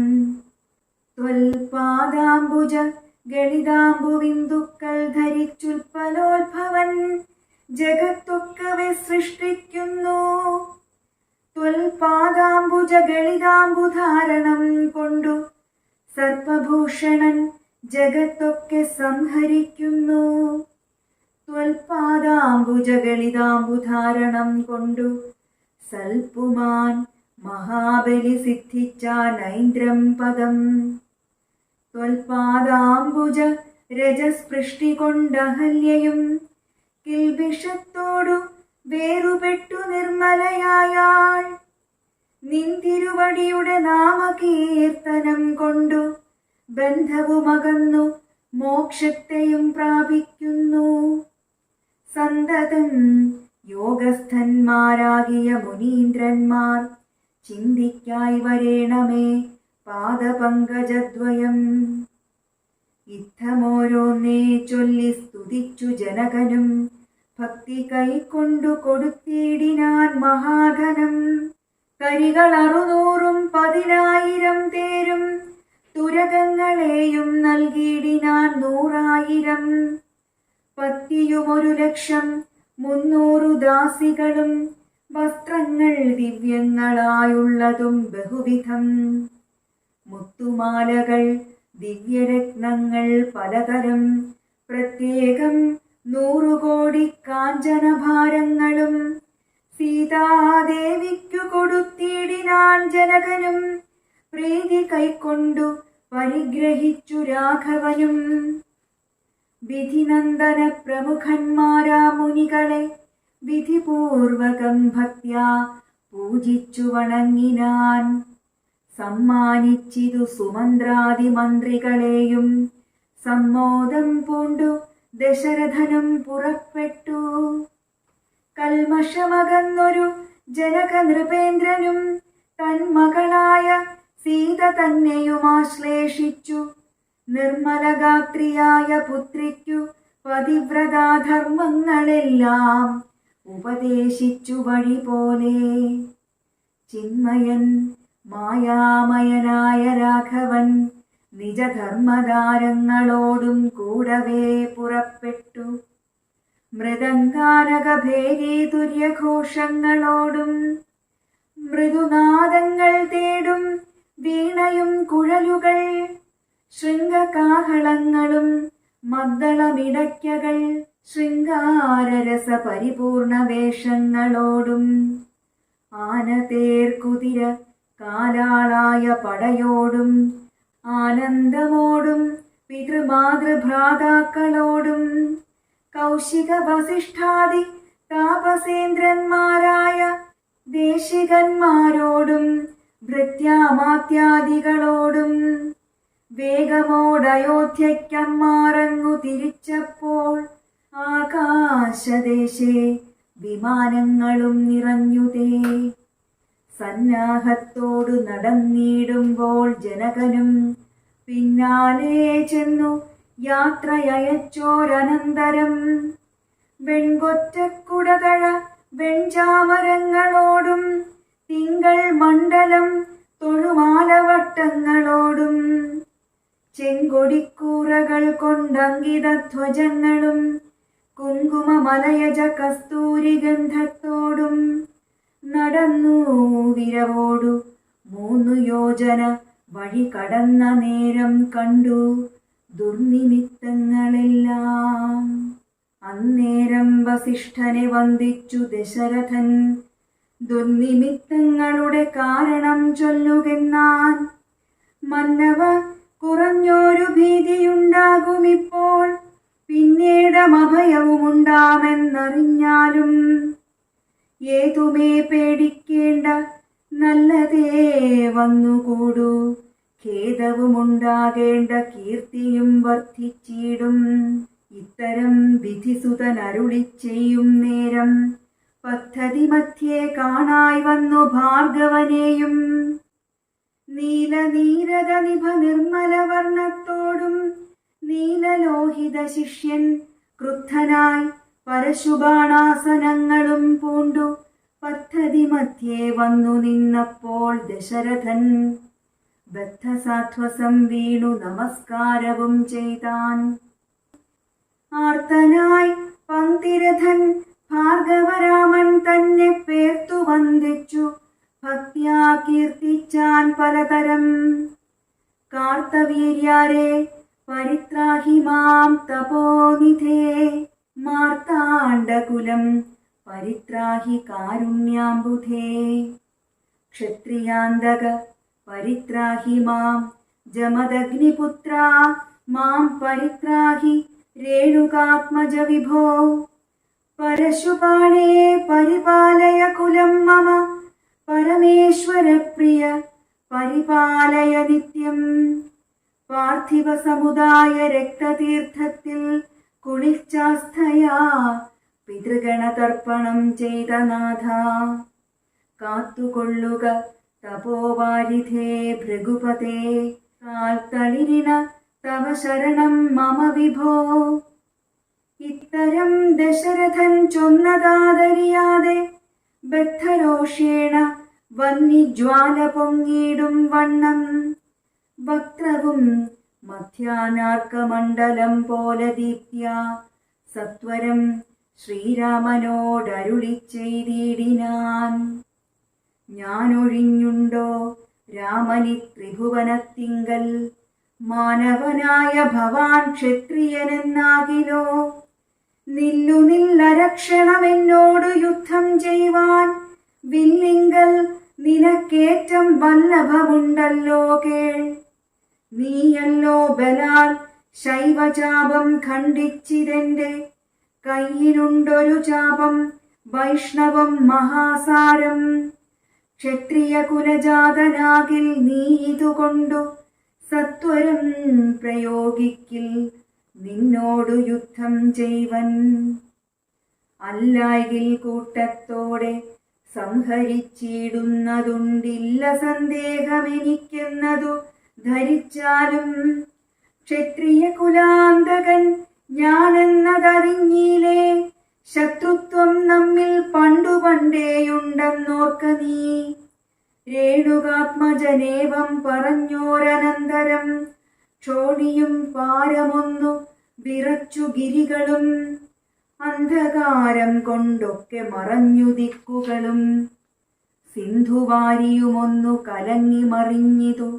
ത്വൽപാദാംബുജ ഗളിതാംബുബിന്ദുക്കൾ ധരിച്ചുൽപ്പലോത്ഭവൻ ജഗത്തൊക്കവെ സൃഷ്ടിക്കുന്നു. ത്വൽപാദാംബുജ ഗളിതാംബുധാരണം കൊണ്ടു സർപ്പഭൂഷണൻ ജഗത്തൊക്കെ സംഹരിക്കുന്നു. ത്വൽപാദാംബുജ ഗളിതാംബുധാരണം കൊണ്ടു സൽപുമാൻ മഹാബലി സിദ്ധിച്ചാനൈന്ദ്രം പദം. ത്വൽപാദാംബുജ രജസ്പൃഷ്ടി കൊണ്ടഹല്യയും കിൽബിഷത്തോടു വേറുപെട്ടു നിർമ്മലയായാൾ. നിൻ തിരുവടിയുടെ നാമകീർത്തനം കൊണ്ടു ബന്ധവുമകന്നു മോക്ഷത്തെയും പ്രാപിക്കുന്നു. സന്തതം യോഗസ്ഥന്മാരാകിയ മുനീന്ദ്രന്മാർ ചിന്തിക്കായി വരേണമേ പാദപങ്കജദ്വയം. ഇത്തമോരോന്നേ ചൊല്ലി സ്തുതിച്ചു ജനകനും ഭക്തി കൈക്കൊണ്ടു കൊടുത്തിടിനാൻ മഹാധനം. കരികൾ 600 തേരും തുരകങ്ങളെയും നൽകിയിടിനാൻ 100,000. പത്തിയും 1,00,300 ദാസികളും വസ്ത്രങ്ങൾ ദിവ്യങ്ങളായുള്ളതും ബഹുവിധം. മുത്തുമാലകൾ ദിവ്യരത്നങ്ങൾ പലതരം പ്രത്യേകം 100 കോടി കാഞ്ചനഭാരങ്ങളും സീതാദേവിക്കു കൊടുത്തിടിനാൻ ജനകനും. പ്രീതി കൈക്കൊണ്ടു പരിഗ്രഹിച്ചു രാഘവനും. വിധിനന്ദന പ്രമുഖന്മാരാ മുനികളെ വിധിപൂർവകം ഭക്ത്യാ പൂജിച്ചു വണങ്ങിനാൻ. സമ്മാനിച്ചിതു സുമന്ത്രാദി മന്ത്രികളെയും സമ്മോദം പൂണ്ടു ദശരഥനും പുറപ്പെട്ടു. കൽമഷമകന്നൊരു ജനക നൃപേന്ദ്രനും തന്മകളായ സീത തന്നെയുമാശ്ലേഷിച്ചു. നിർമ്മലഗാത്രിയായ പുത്രിക്കു പതിവ്രതാധർമ്മങ്ങളെല്ലാം ഉപദേശിച്ചു വഴി പോലെ. ചിന്മയൻ മായാമയനായ രാഘവൻ നിജധർമ്മദാരങ്ങളോടും കൂടവേ പുറപ്പെട്ടു. മൃദംഗാനകഭേരീതുര്യഘോഷങ്ങളോടും മൃദുനാദങ്ങൾ തേടും വീണയും കുഴലുകൾ ശൃംഗകാഹളങ്ങളും മദ്ദളമിടയ്ക്കകൾ ശൃംഗാരരസ പരിപൂർണ വേഷങ്ങളോടും ആനതേർ കുതിര കാലാളായ പടയോടും ആനന്ദമോടും പിതൃമാതൃഭ്രാതാക്കളോടും കൗശിക വസിഷ്ഠാദി താപസേന്ദ്രന്മാരായ ദേശികന്മാരോടും ഭൃത്യാമാത്യാദികളോടും വേഗമോടയോധ്യയ്ക്കമ്മാറങ്ങു തിരിച്ചപ്പോൾ ആകാശദേശേ വിമാനങ്ങളും നിറഞ്ഞുതേ. സന്നാഹത്തോടു നടന്നിടുമ്പോൾ ജനകനും പിന്നാലെ ചെന്നു യാത്രയച്ചോരനന്തരം വെൺകൊറ്റക്കുടതഴ വെൺചാമരങ്ങളോടും തിങ്കൾ മണ്ഡലം തൊഴുമാലവട്ടങ്ങളോടും ചെങ്കൊടിക്കൂറകൾ കൊണ്ടങ്കിതധ്വജങ്ങളും കുങ്കുമമലയജ കസ്തൂരി ഗന്ധത്തോടും നടന്നു വിരവോടു 3 യോജന വഴി കടന്ന നേരം കണ്ടു ദുർനിമിത്തങ്ങളെല്ലാം. അന്നേരം വസിഷ്ഠനെ വന്ദിച്ചു ദശരഥൻ. ദുർനിമിത്തങ്ങളുടെ കാരണം ചൊല്ലുകെന്നാൻ. മന്നവ, കുറഞ്ഞൊരു ഭീതിയുണ്ടാകുമിപ്പോൾ, പിന്നീടമഭയവുമുണ്ടാമെന്നറിഞ്ഞാലും ഏതുമേ പേടിക്കേണ്ട, നല്ലതേ വന്നുകൂടൂ. ഖേദവുമുണ്ടാകേണ്ട, കീർത്തിയും വർദ്ധിച്ചിടും. ഇത്തരം വിധിസുതൻ അരുളി ചെയ്യും നേരം പദ്ധതി മധ്യേ കാണായി വന്നു ഭാർഗവനെയും. നീലനീരത നിഭ നിർമ്മല വർണ്ണത്തോടും നീലലോഹിത ശിഷ്യൻ ക്രുദ്ധനായി പരശുബാണാസനങ്ങളും പൂണ്ടു പദ്ധതി മധ്യേ വന്നു നിന്നപ്പോൾ ദശരഥൻ ബദ്ധസാധ്വസം വീണു നമസ്കാരവും ചെയ്താൻ. ആർത്തനായി പങ്ക്തിരഥൻ ഭാർഗവരാമൻ തന്നെ പേർത്തു വന്ദിച്ചു ഭക്ത്യാ കീർത്തിച്ചാൻ പലതരം. കാർത്തവീര്യാരെ പരിത്രാഹി മാം തപോനിധേ, മാർത്താണ്ഡകുലം പരിത്രാഹി കാരുണ്യാംബുധേ. ക്ഷത്രിയാന്തക പരിത്രാഹി മാം ജമദഗ്നിപുത്ര, മാം പരിത്രാഹി രേണുകാത്മജ വിഭോ. പരശുപാണേ പരിപാലയ കുലം മമ, പരമേശ്വരപ്രിയ പരിപാലയ നിത്യം. പാർത്ഥിവ സമുദായ രക്തതീർത്ഥത്തിൽ കുളിച്ചാസ്ഥയാ പിതൃഗണതർപ്പണം ചെയ്ത നാഥ. കാത്തുകൊള്ളുക തപോവാരിധേ ഭൃഗുപതേ, കാൽത്തളിരിണ തവ ശരണം മമ വിഭോ. ഇത്തരം ദശരഥൻ ചൊന്നതാദരിയാതെ ബദ്ധരോഷേണ വന്യജ്വാല പൊങ്ങിയിടും വണ്ണം വക്രവും മധ്യാനാർക്കമണ്ഡലം പോലെ ദീപ്യ സത്വരം ശ്രീരാമനോടരുളി ചെയ്തിടിനാൻ. ഞാനൊഴിഞ്ഞുണ്ടോ രാമനി ത്രിഭുവനത്തിങ്കൽ, മാനവനായ ഭവാൻ ക്ഷത്രിയനെന്നാകിലോ. നില്ലരക്ഷണമെന്നോടു യുദ്ധം ചെയ്യുവാൻ, വില്ലിങ്കൽ നിനക്കേറ്റം വല്ലഭമുണ്ടല്ലോ കേൾ. നീയല്ലോ ബലാൽ ശൈവചാപം ഖണ്ഡിച്ചിതെന്റെ, കയ്യിലുണ്ടൊരു ചാപം വൈഷ്ണവം മഹാസാരം. ക്ഷത്രിയ കുലജാതനാകിൽ നീ ഇതുകൊണ്ടു സത്വരം പ്രയോഗിക്കിൽ നിന്നോടു യുദ്ധം ചെയ്വൻ. അല്ലായിൽ കൂട്ടത്തോടെ സംഹരിച്ചിടുന്നതുണ്ടില്ല സന്ദേഹമെനിക്കെന്നതു ധരിച്ചാലും. ക്ഷത്രിയ കുലാന്തകൻ ഞാനെന്നതറിഞ്ഞില്ലേ, ശത്രുത്വം നമ്മിൽ പണ്ടുപണ്ടേയുണ്ടെന്നോർക്ക നീ. രേണുകാത്മജനേവം പറഞ്ഞോരനന്തരം ക്ഷോണിയും പാരമൊന്നു വിറച്ചു ഗിരികളും. അന്ധകാരം കൊണ്ടൊക്കെ മറഞ്ഞു ദിക്കുകളും, സിന്ധുവാരിയുമൊന്നു കലങ്ങി മറിഞ്ഞിതു.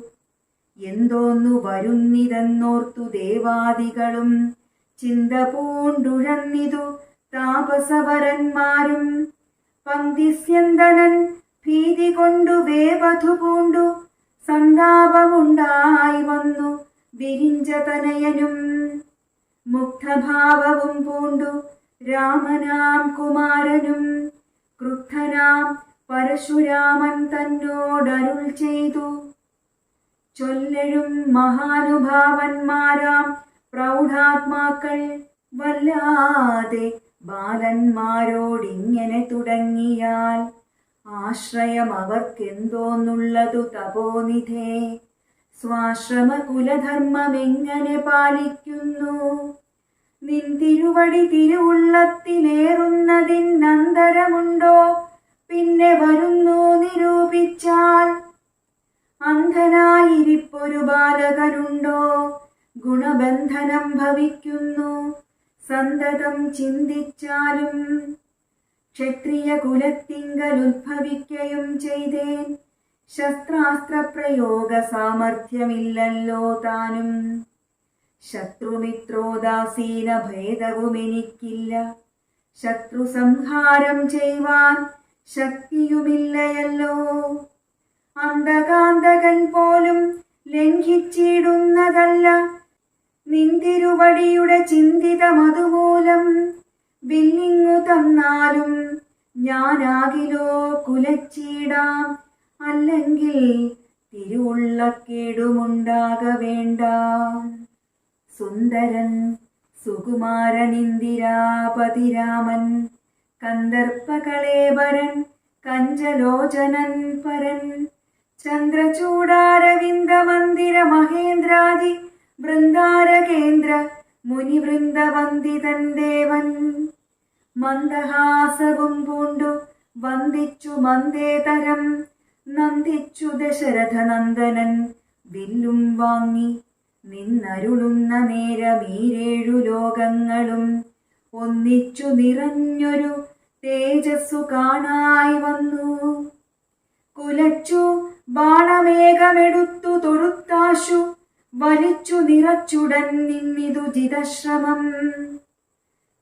എന്തോന്നു വരുന്നിതെന്നോർത്തു ദേവാദികളും, ചിന്ത പൂണ്ടുഴന്നിതു താപസവരന്മാരും. പങ്ക്തിസ്യന്തനൻ ഭീതി കൊണ്ടു വേവധു പൂണ്ടു, സന്താപമുണ്ടായി വന്നു വിരിഞ്ചതനയനും. മുഗ്ധഭാവവും പൂണ്ടു രാമനാം കുമാരനും, ക്രുദ്ധനാം പരശുരാമൻ തന്നോടരുൾ ചെയ്തു. ചൊല്ലഴും മഹാനുഭാവന്മാരാം പ്രൗഢാത്മാക്കൾ, വല്ലാതെ ബാലന്മാരോടിങ്ങനെ തുടങ്ങിയാൽ ആശ്രയം അവർക്കെന്തോന്നുള്ളതു തപോനിധേ. സ്വാശ്രമ കുലധർമ്മമെങ്ങനെ പാലിക്കുന്നു, നിൻ തിരുവടി തിരുവുള്ളത്തിലേറുന്നതിനന്തരമുണ്ടോ പിന്നെ വരുന്നു നിരൂപിച്ചാൽ. അന്ധനായിരിപ്പൊരു ബാലകരുണ്ടോ ഗുണബന്ധനം ഭവിക്കുന്നു സന്തതം ചിന്തിച്ചാലും. ക്ഷത്രിയ കുലത്തിങ്കൽ ഉദ്ഭവിക്കയും ചെയ്തേൻ, ശസ്ത്രാസ്ത്രപ്രയോഗ സാമർഥ്യമില്ലല്ലോ താനും. ശത്രുമിത്രോദാസീന ഭേദവുമെനിക്കില്ല, ശത്രു സംഹാരം ചെയ്യുവാൻ ശക്തിയുമില്ലയല്ലോ. അന്തകാന്തകൻ പോലും ലംഘിച്ചിടുന്നതല്ല നിന്തിരുവടിയുടെ ചിന്തിതമതുമൂലം. വില്ലിങ്ങു തന്നാലും ഞാനാകിലോ കുലച്ചിടാം, അല്ലെങ്കിൽ തിരുവുള്ളക്കേടുമുണ്ടാക വേണ്ട. സുന്ദരൻ സുകുമാരനിന്ദിരാപതിരാമൻ, കന്ദർപ്പകളേബരൻ കഞ്ചലോചനൻ പരൻ. ചന്ദ്രചൂടാരവിന്ദമന്ദിര മഹേന്ദ്രാദി വൃന്ദാരകേന്ദ്ര മുനിവൃന്ദവന്ദിതൻ ദേവൻ. മന്ദഹാസവും പൂണ്ടു വന്ദിച്ചു മന്ദേതരം നന്ദിച്ചു ദശരഥനന്ദനൻ വില്ലും വാങ്ങി നിന്നരുളുന്ന നേരമീരേഴു ലോകങ്ങളും ഒന്നിച്ചു നിറഞ്ഞൊരു തേജസ്സു കാണായി വന്നു. കുലച്ചു ബാണമേഘമെടുത്തു തൊടുത്താശു വലിച്ചു നിറച്ചുടൻ നിന്നിതു ജിതശ്രമം.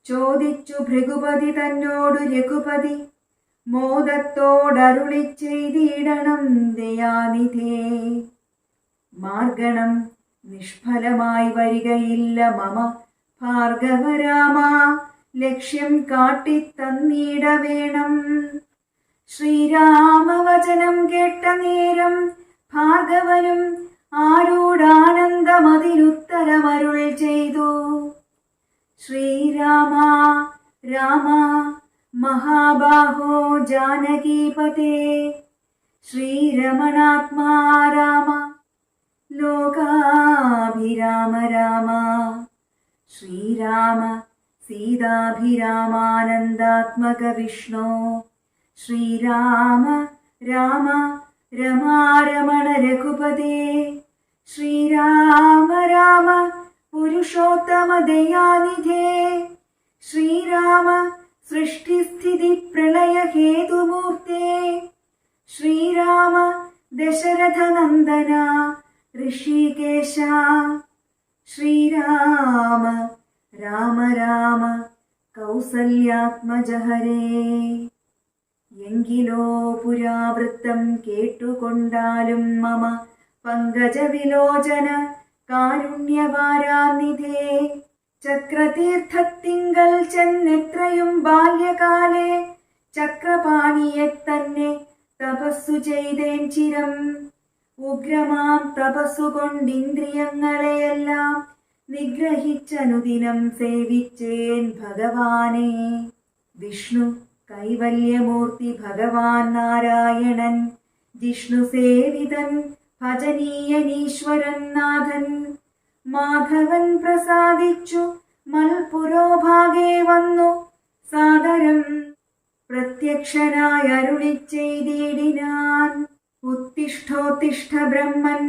ചോദിച്ചു ഭൃഗുപതി തന്നോടു രഘുപതി മോദത്തോടരുളി ചെയ്തിടണം ദയാനിധേ. മാർഗണം നിഷ്ഫലമായി വരികയില്ല മമ ഭാർഗവരാമ, ലക്ഷ്യം കാട്ടിത്തന്നീട വേണം. ശ്രീരാമവചനം കേട്ട നേരം ഭാർഗവനും ആരോടാനന്ദമതിനുത്തരമരുൾ ചെയ്തു. ശ്രീരാമ രാമ മഹാബാഹോ ജാനകീപതേ, ശ്രീരമണാത്മാ രാമ ലോകാഭിരാമ രാമ, ശ്രീരാമ സീതാഭിരാമാനന്ദാത്മക വിഷ്ണോ, ശ്രീരാമ രാമ രമാരമണ രഘുപതേ, ശ്രീരാമ രാമ പുരുഷോത്തമ ദയാനിധേ, ശ്രീരാമ സൃഷ്ടിസ്ഥിതി പ്രളയ ഹേതുമൂർത്തേ, ശ്രീരാമ ദശരഥനന്ദന ഋഷികേശ, ശ്രീരാമ രാമ രാമ കൗസല്യാത്മജ ഹരേ. എങ്കിലോ പുരാവൃത്തം കേട്ടുകൊണ്ടാലും മമ പങ്കജവിലോചന കാരുണ്യവാരാനിധേ. ചക്രതീർത്ഥത്തിങ്കൽ ചെന്നെത്രയും ബാല്യകാലേ ചക്രപാണിയെ തന്നെ തപസ്സു ചെയ്തേൻ ചിരം. ഉഗ്രമാം തപസ്സുകൊണ്ടിന്ദ്രിയങ്ങളെയെല്ലാം നിഗ്രഹിച്ചനുദിനം സേവിച്ചേൻ ഭഗവാനെ. വിഷ്ണു കൈവല്യമൂർത്തി ഭഗവാൻ നാരായണൻ, ജിഷ്ണു സേവിതൻ ഭജനീയനീശ്വരൻ നാഥൻ. മാധവൻ പ്രസാദിച്ചു മൽപുരോഭാഗേ വന്നു സാദരം പ്രത്യക്ഷനായി അരുളി ചെയ്തിടിനാൻ. ഉത്തിഷ്ഠോത്തിഷ്ഠ ബ്രഹ്മൻ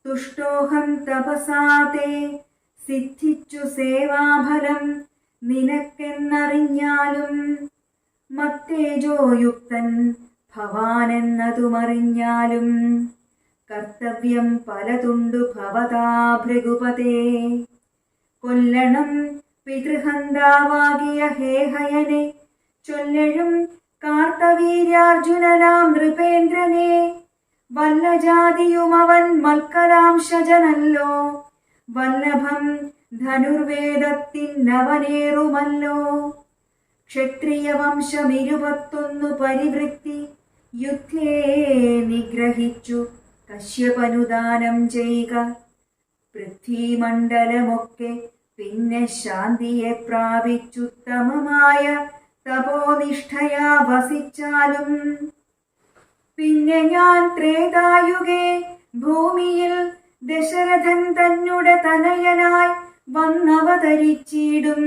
തുഷ്ടോഹം തപസാതേ, സിദ്ധിച്ചു സേവാഫലം നിനക്കെന്നറിഞ്ഞാലും. മത്തേജോയുക്തൻ ഭവാനെന്നതുമറിഞ്ഞാലും കർത്തവ്യം പലതുണ്ടു ഭവതാ ഭൃഗുപതേ. കൊല്ലണം പിതൃഹന്താവാകിയ ഹേഹയനെ, ചൊല്ലഴും കാർത്തവീര്യാർജുനനാം നൃപേന്ദ്രനെ. വല്ലജാതിയുമവൻ മൽക്കലാംശജനല്ലോ, വല്ലഭം ധനുർവേദത്തിനവനേറുമല്ലോ. ക്ഷത്രിയ വംശം 21 പരിവൃത്തി യുദ്ധേ നിഗ്രഹിച്ചു കശ്യപനുദാനം ചെയ്യുക. പൃഥ്വിമണ്ഡലമൊക്കെ പിന്നെ ശാന്തിയെ പ്രാപിച്ചുത്തമമായ തപോനിഷ്ഠയാ വസിച്ചാലും. പിന്നെ ഞാൻ ത്രേതായുഗേ ഭൂമിയിൽ ദശരഥൻ തന്നെ തനയനായി വന്നവതരിച്ചിടും.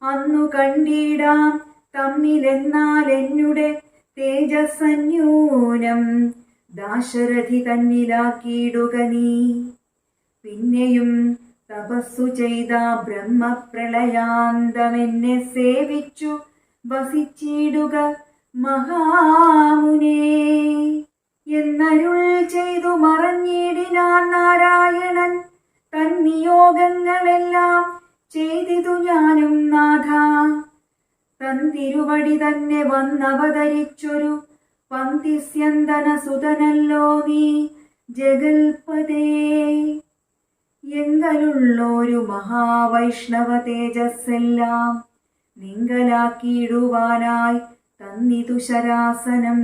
അന്നു കണ്ടിടാം തമ്മിലെന്നാൽ എന്നുടെ തേജസ്സന്യൂനം ദാശരഥി തന്നിലാക്കിയിടുക നീ. പിന്നെയും തപസ്സു ചെയ്ത ബ്രഹ്മപ്രളയാന്തമെന്നെ സേവിച്ചു വസിച്ചിടുക മഹാമുനേ എന്നരുൾ ചെയ്തു മറഞ്ഞിടിനാൻ നാരായണൻ. തന്നിയോഗങ്ങളെല്ലാം ചെയ്തിതു ഞാനും നാഥ. തന്തിരുവടി തന്നെ വന്നവതരിച്ചൊരു പന്തിസ്യന്തന സുതനല്ലോ നീ ജഗൽപദേ. എങ്കലുള്ളൊരു മഹാവൈഷ്ണവ തേജസ്സെല്ലാം നിങ്കലാക്കിയിടുവാനായി തന്നിതു ശരാസനം.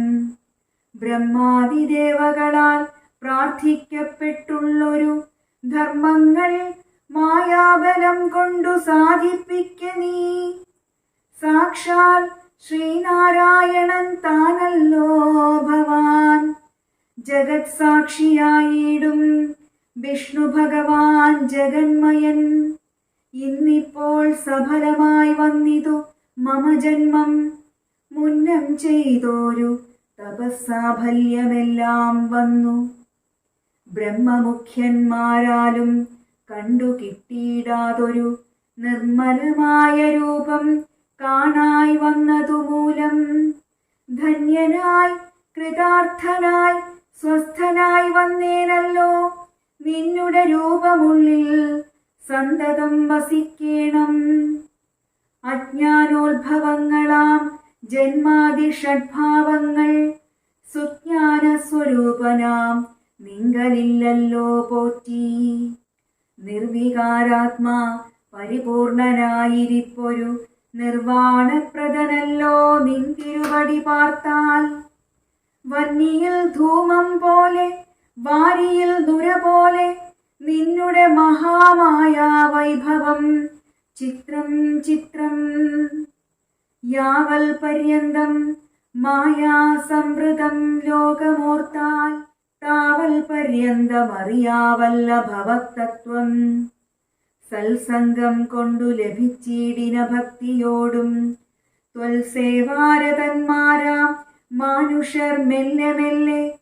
ബ്രഹ്മാദിദേവകളാൽ പ്രാർത്ഥിക്കപ്പെട്ടുള്ളൊരു ധർമ്മങ്ങൾ മായാബലം കൊണ്ടു സാധിപ്പിക്ക നീ. സാക്ഷാൽ ശ്രീനാരായണൻ താനല്ലോ ഭവാൻ. ജഗത് സാക്ഷിയായിടും വിഷ്ണു ഭഗവാൻ ജഗന്മയൻ. ഇന്നിപ്പോൾ സഫലമായി വന്നിതു മമ ജന്മം. മുന്നം ചെയ്തോരു തപസ്സാഫല്യമെല്ലാം വന്നു. ബ്രഹ്മമുഖ്യന്മാരാലും കണ്ടു കിട്ടിയിടാതൊരു നിർമ്മലമായ രൂപം കാണായി വന്നതുമൂലം ധന്യനായി കൃതാർത്ഥനായി സ്വസ്ഥനായി വന്നേനല്ലോ. നിന്നുടെ രൂപമുള്ളിൽ സന്തതം വസിക്കേണം. അജ്ഞാനോത്ഭവങ്ങളാം ജന്മാദി ഷഡ്ഭാവങ്ങൾ സുജ്ഞാനസ്വരൂപനാം നിങ്കലില്ലല്ലോ പോറ്റി. നിർവികാരാത്മാ പരിപൂർണനായിരിപ്പൊരു നിർവാണപ്രദനല്ലോ നിൻ തിരുവടി പാർത്താൽ. വന്നിയിൽ ധൂമം പോലെ വാരിയിൽ നുര പോലെ നിന്നുടെ മഹാമായ വൈഭവം ചിത്രം ചിത്രം. യാവൽ പര്യന്തം മായാസംവൃതം ലോകമോർത്താൽ താവൽ പര്യന്തമറിയാവല്ല ഭവതത്വം. സത്സംഗം കൊണ്ടു ലഭിച്ചിടിന ഭക്തിയോടും ത്വൽസേവാരതന്മാരാം മാനുഷർ മെല്ലെ മെല്ലെ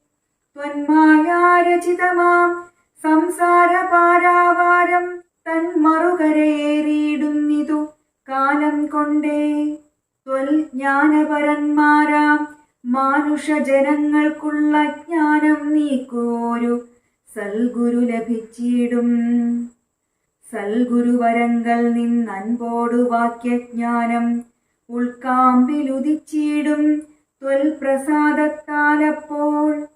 ത്വന്മായാരചിതമാം സംസാര പാരാവാരം തന്മറുകരയേറിയിടുന്നിതു കാലം കൊണ്ടേ. ത്വൽജ്ഞാനപരന്മാരാം മാനുഷജനങ്ങൾക്കുള്ള ജ്ഞാനം നീക്കുവോരു സൽഗുരു ലഭിച്ചിടും. സൽഗുരുവരങ്ങൾ നിന്നൻപോടു വാക്യജ്ഞാനം ഉൾക്കാമ്പിലുദിച്ചിടും ത്വൽപ്രസാദത്താലപ്പോൾ.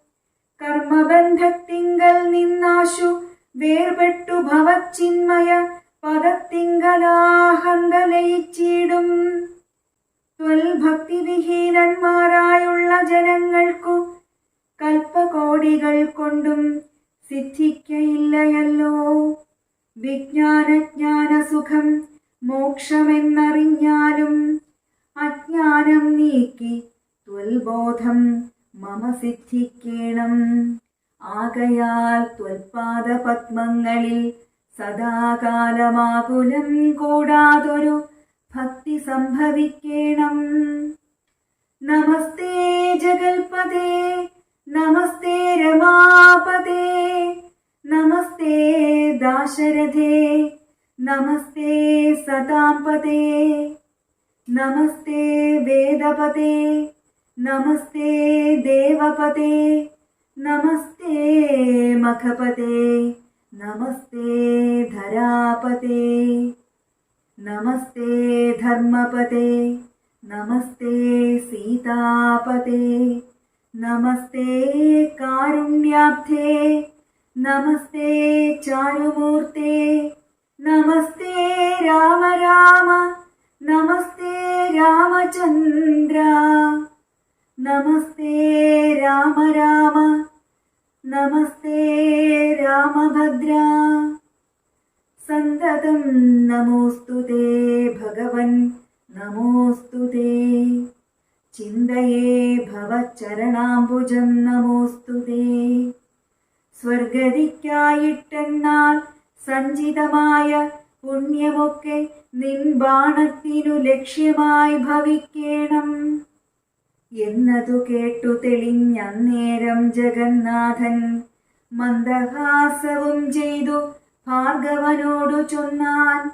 കർമ്മബന്ധത്തിങ്കൽ നിന്നാശു വേർപെട്ടു ഭവച്ചിന്മയ പദത്തിങ്കലാഹന്തലയിച്ചിടും. ത്വൽഭക്തിവിഹീനന്മാരായുള്ള ജനങ്ങൾക്കു കൽപ്പകോടികൾ കൊണ്ടും സിദ്ധിക്കയില്ലയല്ലോ. വിജ്ഞാനജ്ഞാനസുഖം മോക്ഷമെന്നറിഞ്ഞാലും അജ്ഞാനം നീക്കി ത്വൽബോധം മമ സിദ്ധിക്കേണം. ആകയാൽ ത്വൽപാദപത്മങ്ങളിൽ സദാകാലമാകുലം കൂടാതൊരു ഭക്തി സംഭവിക്കേണം. നമസ്തേ ജഗൽപദേ നമസ്തേ രമാപദേ നമസ്തേ ദാശരഥേ നമസ്തേ സതാംപദേ നമസ്തേ വേദപദേ നമസ്തേ ദേവപദേ നമസ്തേ മഖപദേ നമസ്തേ ധരാപദേ നമസ്തേ ധർമ്മപദേ നമസ്തേ സീതാപദേ നമസ്തേ കാരുണ്യാബ്ധേ നമസ്തേ ചാരുമൂർത്തേ നമസ്തേ രാമ രാമ നമസ്തേ രാമചന്ദ്ര നമസ്തേ രാമ രാമ നമസ്തേ രാമഭദ്ര. സന്തതം നമോസ്തുതേ ഭഗവൻ നമോസ്തുതേ. ചിന്തയേ ഭവചരണാംബുജം നമോസ്തുതേ. സ്വർഗതിക്കായിട്ടെന്നാൽ സഞ്ചിതമായ പുണ്യമൊക്കെ നിൻ ബാണത്തിനു ലക്ഷ്യമായി ഭവിക്കേണം എന്നതു കേട്ടു തെളിഞ്ഞന്നേരം ജഗന്നാഥൻ മന്ദഹാസവും ചെയ്തു ഭാർഗവനോടു ചൊന്നാൻ.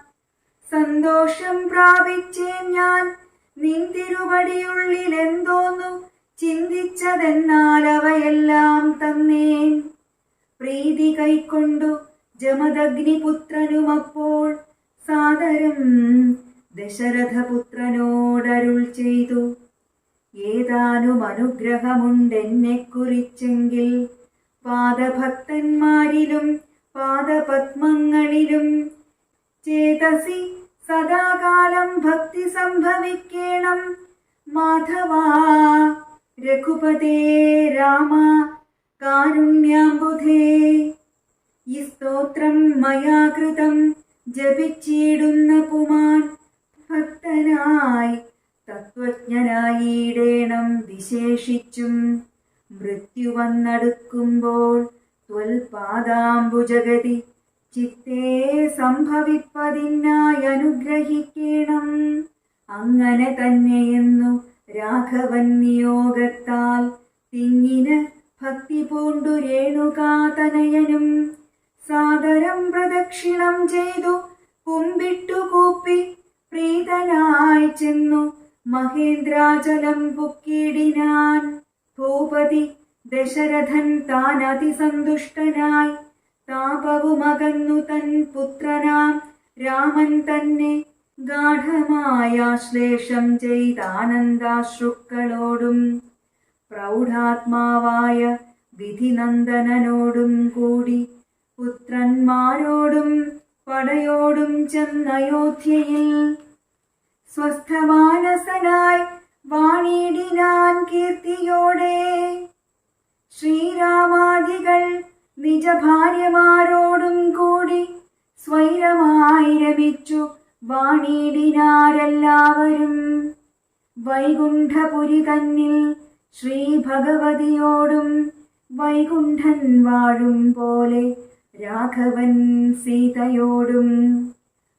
സന്തോഷം പ്രാപിച്ചേൻ ഞാൻ നിൻ തിരുവടിയുള്ളിലെന്തോന്നു ചിന്തിച്ചതെന്നാൽ അവയെല്ലാം തന്നേൻ. പ്രീതി കൈക്കൊണ്ടു ജമദഗ്നിപുത്രനുമപ്പോൾ സാദരം ദശരഥപുത്രനോടരുൾ ചെയ്തു. ഏതാനും അനുഗ്രഹമുണ്ടെന്നെ കുറിച്ചെങ്കിൽ പാദഭക്തന്മാരിലും പാദപത്മങ്ങളിലും ചേതസി സദാകാലം ഭക്തി സംഭവിക്കേണം. മാധവാ രഘുപതേ രാമ കാരുണ്യാംബുധേ. ഈ സ്തോത്രം മയാ കൃതം ജപിച്ചിടുന്ന പുമാൻ ഭക്തനായി തത്വജ്ഞനായിടേണം. വിശേഷിച്ചും മൃത്യു വന്നടുക്കുമ്പോൾ ത്വൽപാദാംബുജഗതി ചിത്തേ സംഭവിപ്പതിനായി അനുഗ്രഹിക്കണം. അങ്ങനെ തന്നെയെന്നു രാഘവൻ നിയോഗത്താൽ തിങ്ങിന് ഭക്തി പൂണ്ടു രേണുകാതനയനും സാദരം പ്രദക്ഷിണം ചെയ്തു കുമ്പിട്ടു കൂപ്പി പ്രീതനായി ചെന്നു മഹേന്ദ്രാചലം പൊക്കിയിടിനാൻ. ഭൂപതി ദശരഥൻ താൻ അതിസന്തുഷ്ടനായി താപവുമകന്നു തൻ പുത്രനാം രാമൻ തന്നെ ഗാഠമായാശ്ലേഷം ചെയ്താനന്ദാശ്രുക്കളോടും പ്രൗഢാത്മാവായ വിധിനന്ദനനോടും കൂടി പുത്രന്മാരോടും പടയോടും ചെന്നയോധ്യയിൽ സ്വസ്ഥമാനസനായി വാണിടിനാൻ കീർത്തിയോടെ. ശ്രീരാമാദികൾ നിജഭാര്യമാരോടും കൂടി സ്വൈരമായി രമിച്ചു വാണിടിനാരെല്ലാവരും. വൈകുണ്ഠപുരി തന്നിൽ ശ്രീ ഭഗവതിയോടും വൈകുണ്ഠൻ വാഴും പോലെ രാഘവൻ സീതയോടും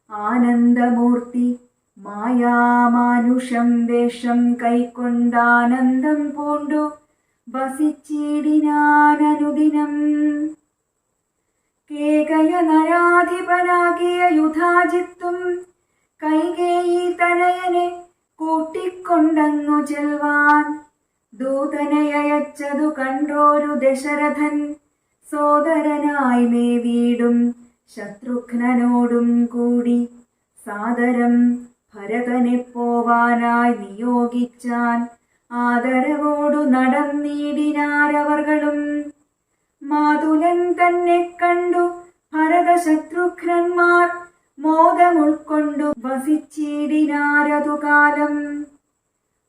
ആനന്ദമൂർത്തി മായാമാനുഷം വേഷം കൈക്കൊണ്ടാനന്ദം പൂണ്ടു വസിച്ചിടിനാനനുദിനം. കേകയ നരാധിപനാകിയ യുധാജിത്തും കൈകേയി തനയനെ കൂട്ടിക്കൊണ്ടങ്ങു ചെൽവാൻ ദൂതനയച്ചതു കണ്ടോരു ദശരഥൻ സോദരനായി മേവീടും ശത്രുഘ്നനോടും കൂടി സാദരം ഭരതനെ പോവാനായി നിയോഗിച്ചാൻ. ആദരവോടു നടന്നീടിനാരവർകളും. മാതുലൻ തന്നെ കണ്ടു ഭരതശത്രുഘ്നന്മാർ മോദമുൾക്കൊണ്ടു വസിച്ചിടിനാരതുകാലം.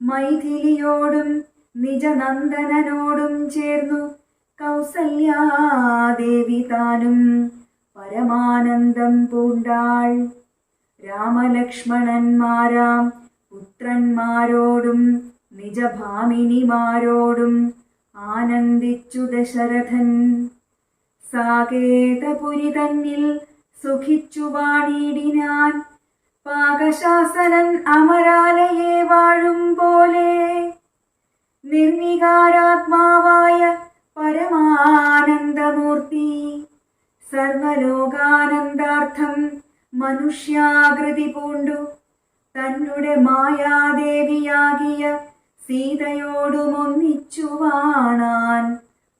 മൈഥിലിയോടും നിജനന്ദനനോടും ചേർന്നു കൗസല്യാദേവി താനും പരമാനന്ദം പൂണ്ടാൾ. രാമലക്ഷ്മണന്മാരാം പുത്രന്മാരോടും നിജഭാമിനിമാരോടും ആനന്ദിച്ചു ദശരഥൻ. സാകേതപുരി തന്നിൽ സുഖിച്ചു വാണിടിനാൻ. പാകശാസനൻ അമരാലയെ വാഴും പോലെ നിർവികാരാത്മാവായ പരമാനന്ദമൂർത്തി സർവലോകാനന്ദാർത്ഥം മനുഷ്യാകൃതി പൂണ്ടു തന്നുടെ മായാദേവിയാകിയ സീതയോടുമൊന്നിച്ചു വാണാൻ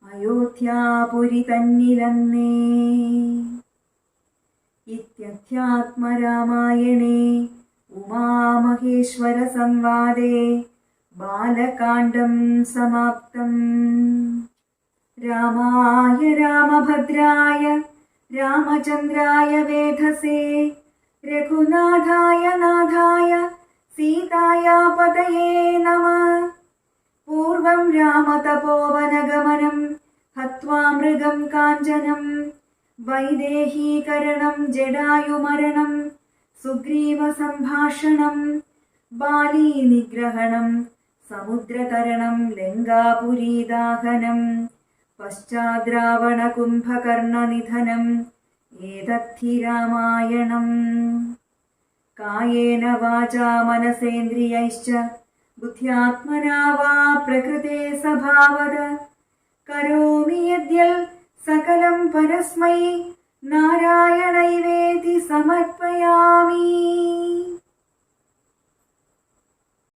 അയോധ്യാപുരി തന്നിലന്നേ. ഇത്യധ്യാത്മരാമായണേ ഉമാമഹേശ്വര സംവാദേ ബാലകാണ്ഡം സമാപ്തം. രാമായ രാമഭദ്രായ രാമചന്ദ്രായ വേധസേ രഘുനാഥായ നാഥായ സീതായ പതയേ നമഃ. പൂർവം രാമതപോവനഗമനം ഹത്വാ മൃഗം കാഞ്ചനം വൈദേഹീകരണം ജടായുമരണം സുഗ്രീവ സംഭാഷണം ബാലീ നിഗ്രഹണം സമുദ്രതരണം ലങ്കാപുരീദാഹനം പശ്ചാദ്രാവണ കുംഭകർണനിധനം ഏതദ്ധി രാമായണം. കായേന വാചാ മനസേന്ദ്രിയൈശ്ച ബുദ്ധ്യാത്മനാ വാ പ്രകൃതേ സ്വഭാവത കരോമി യദ്യൽ സകലം പരസ്മൈ നാരായണൈവേതി സമർപ്പയാമി.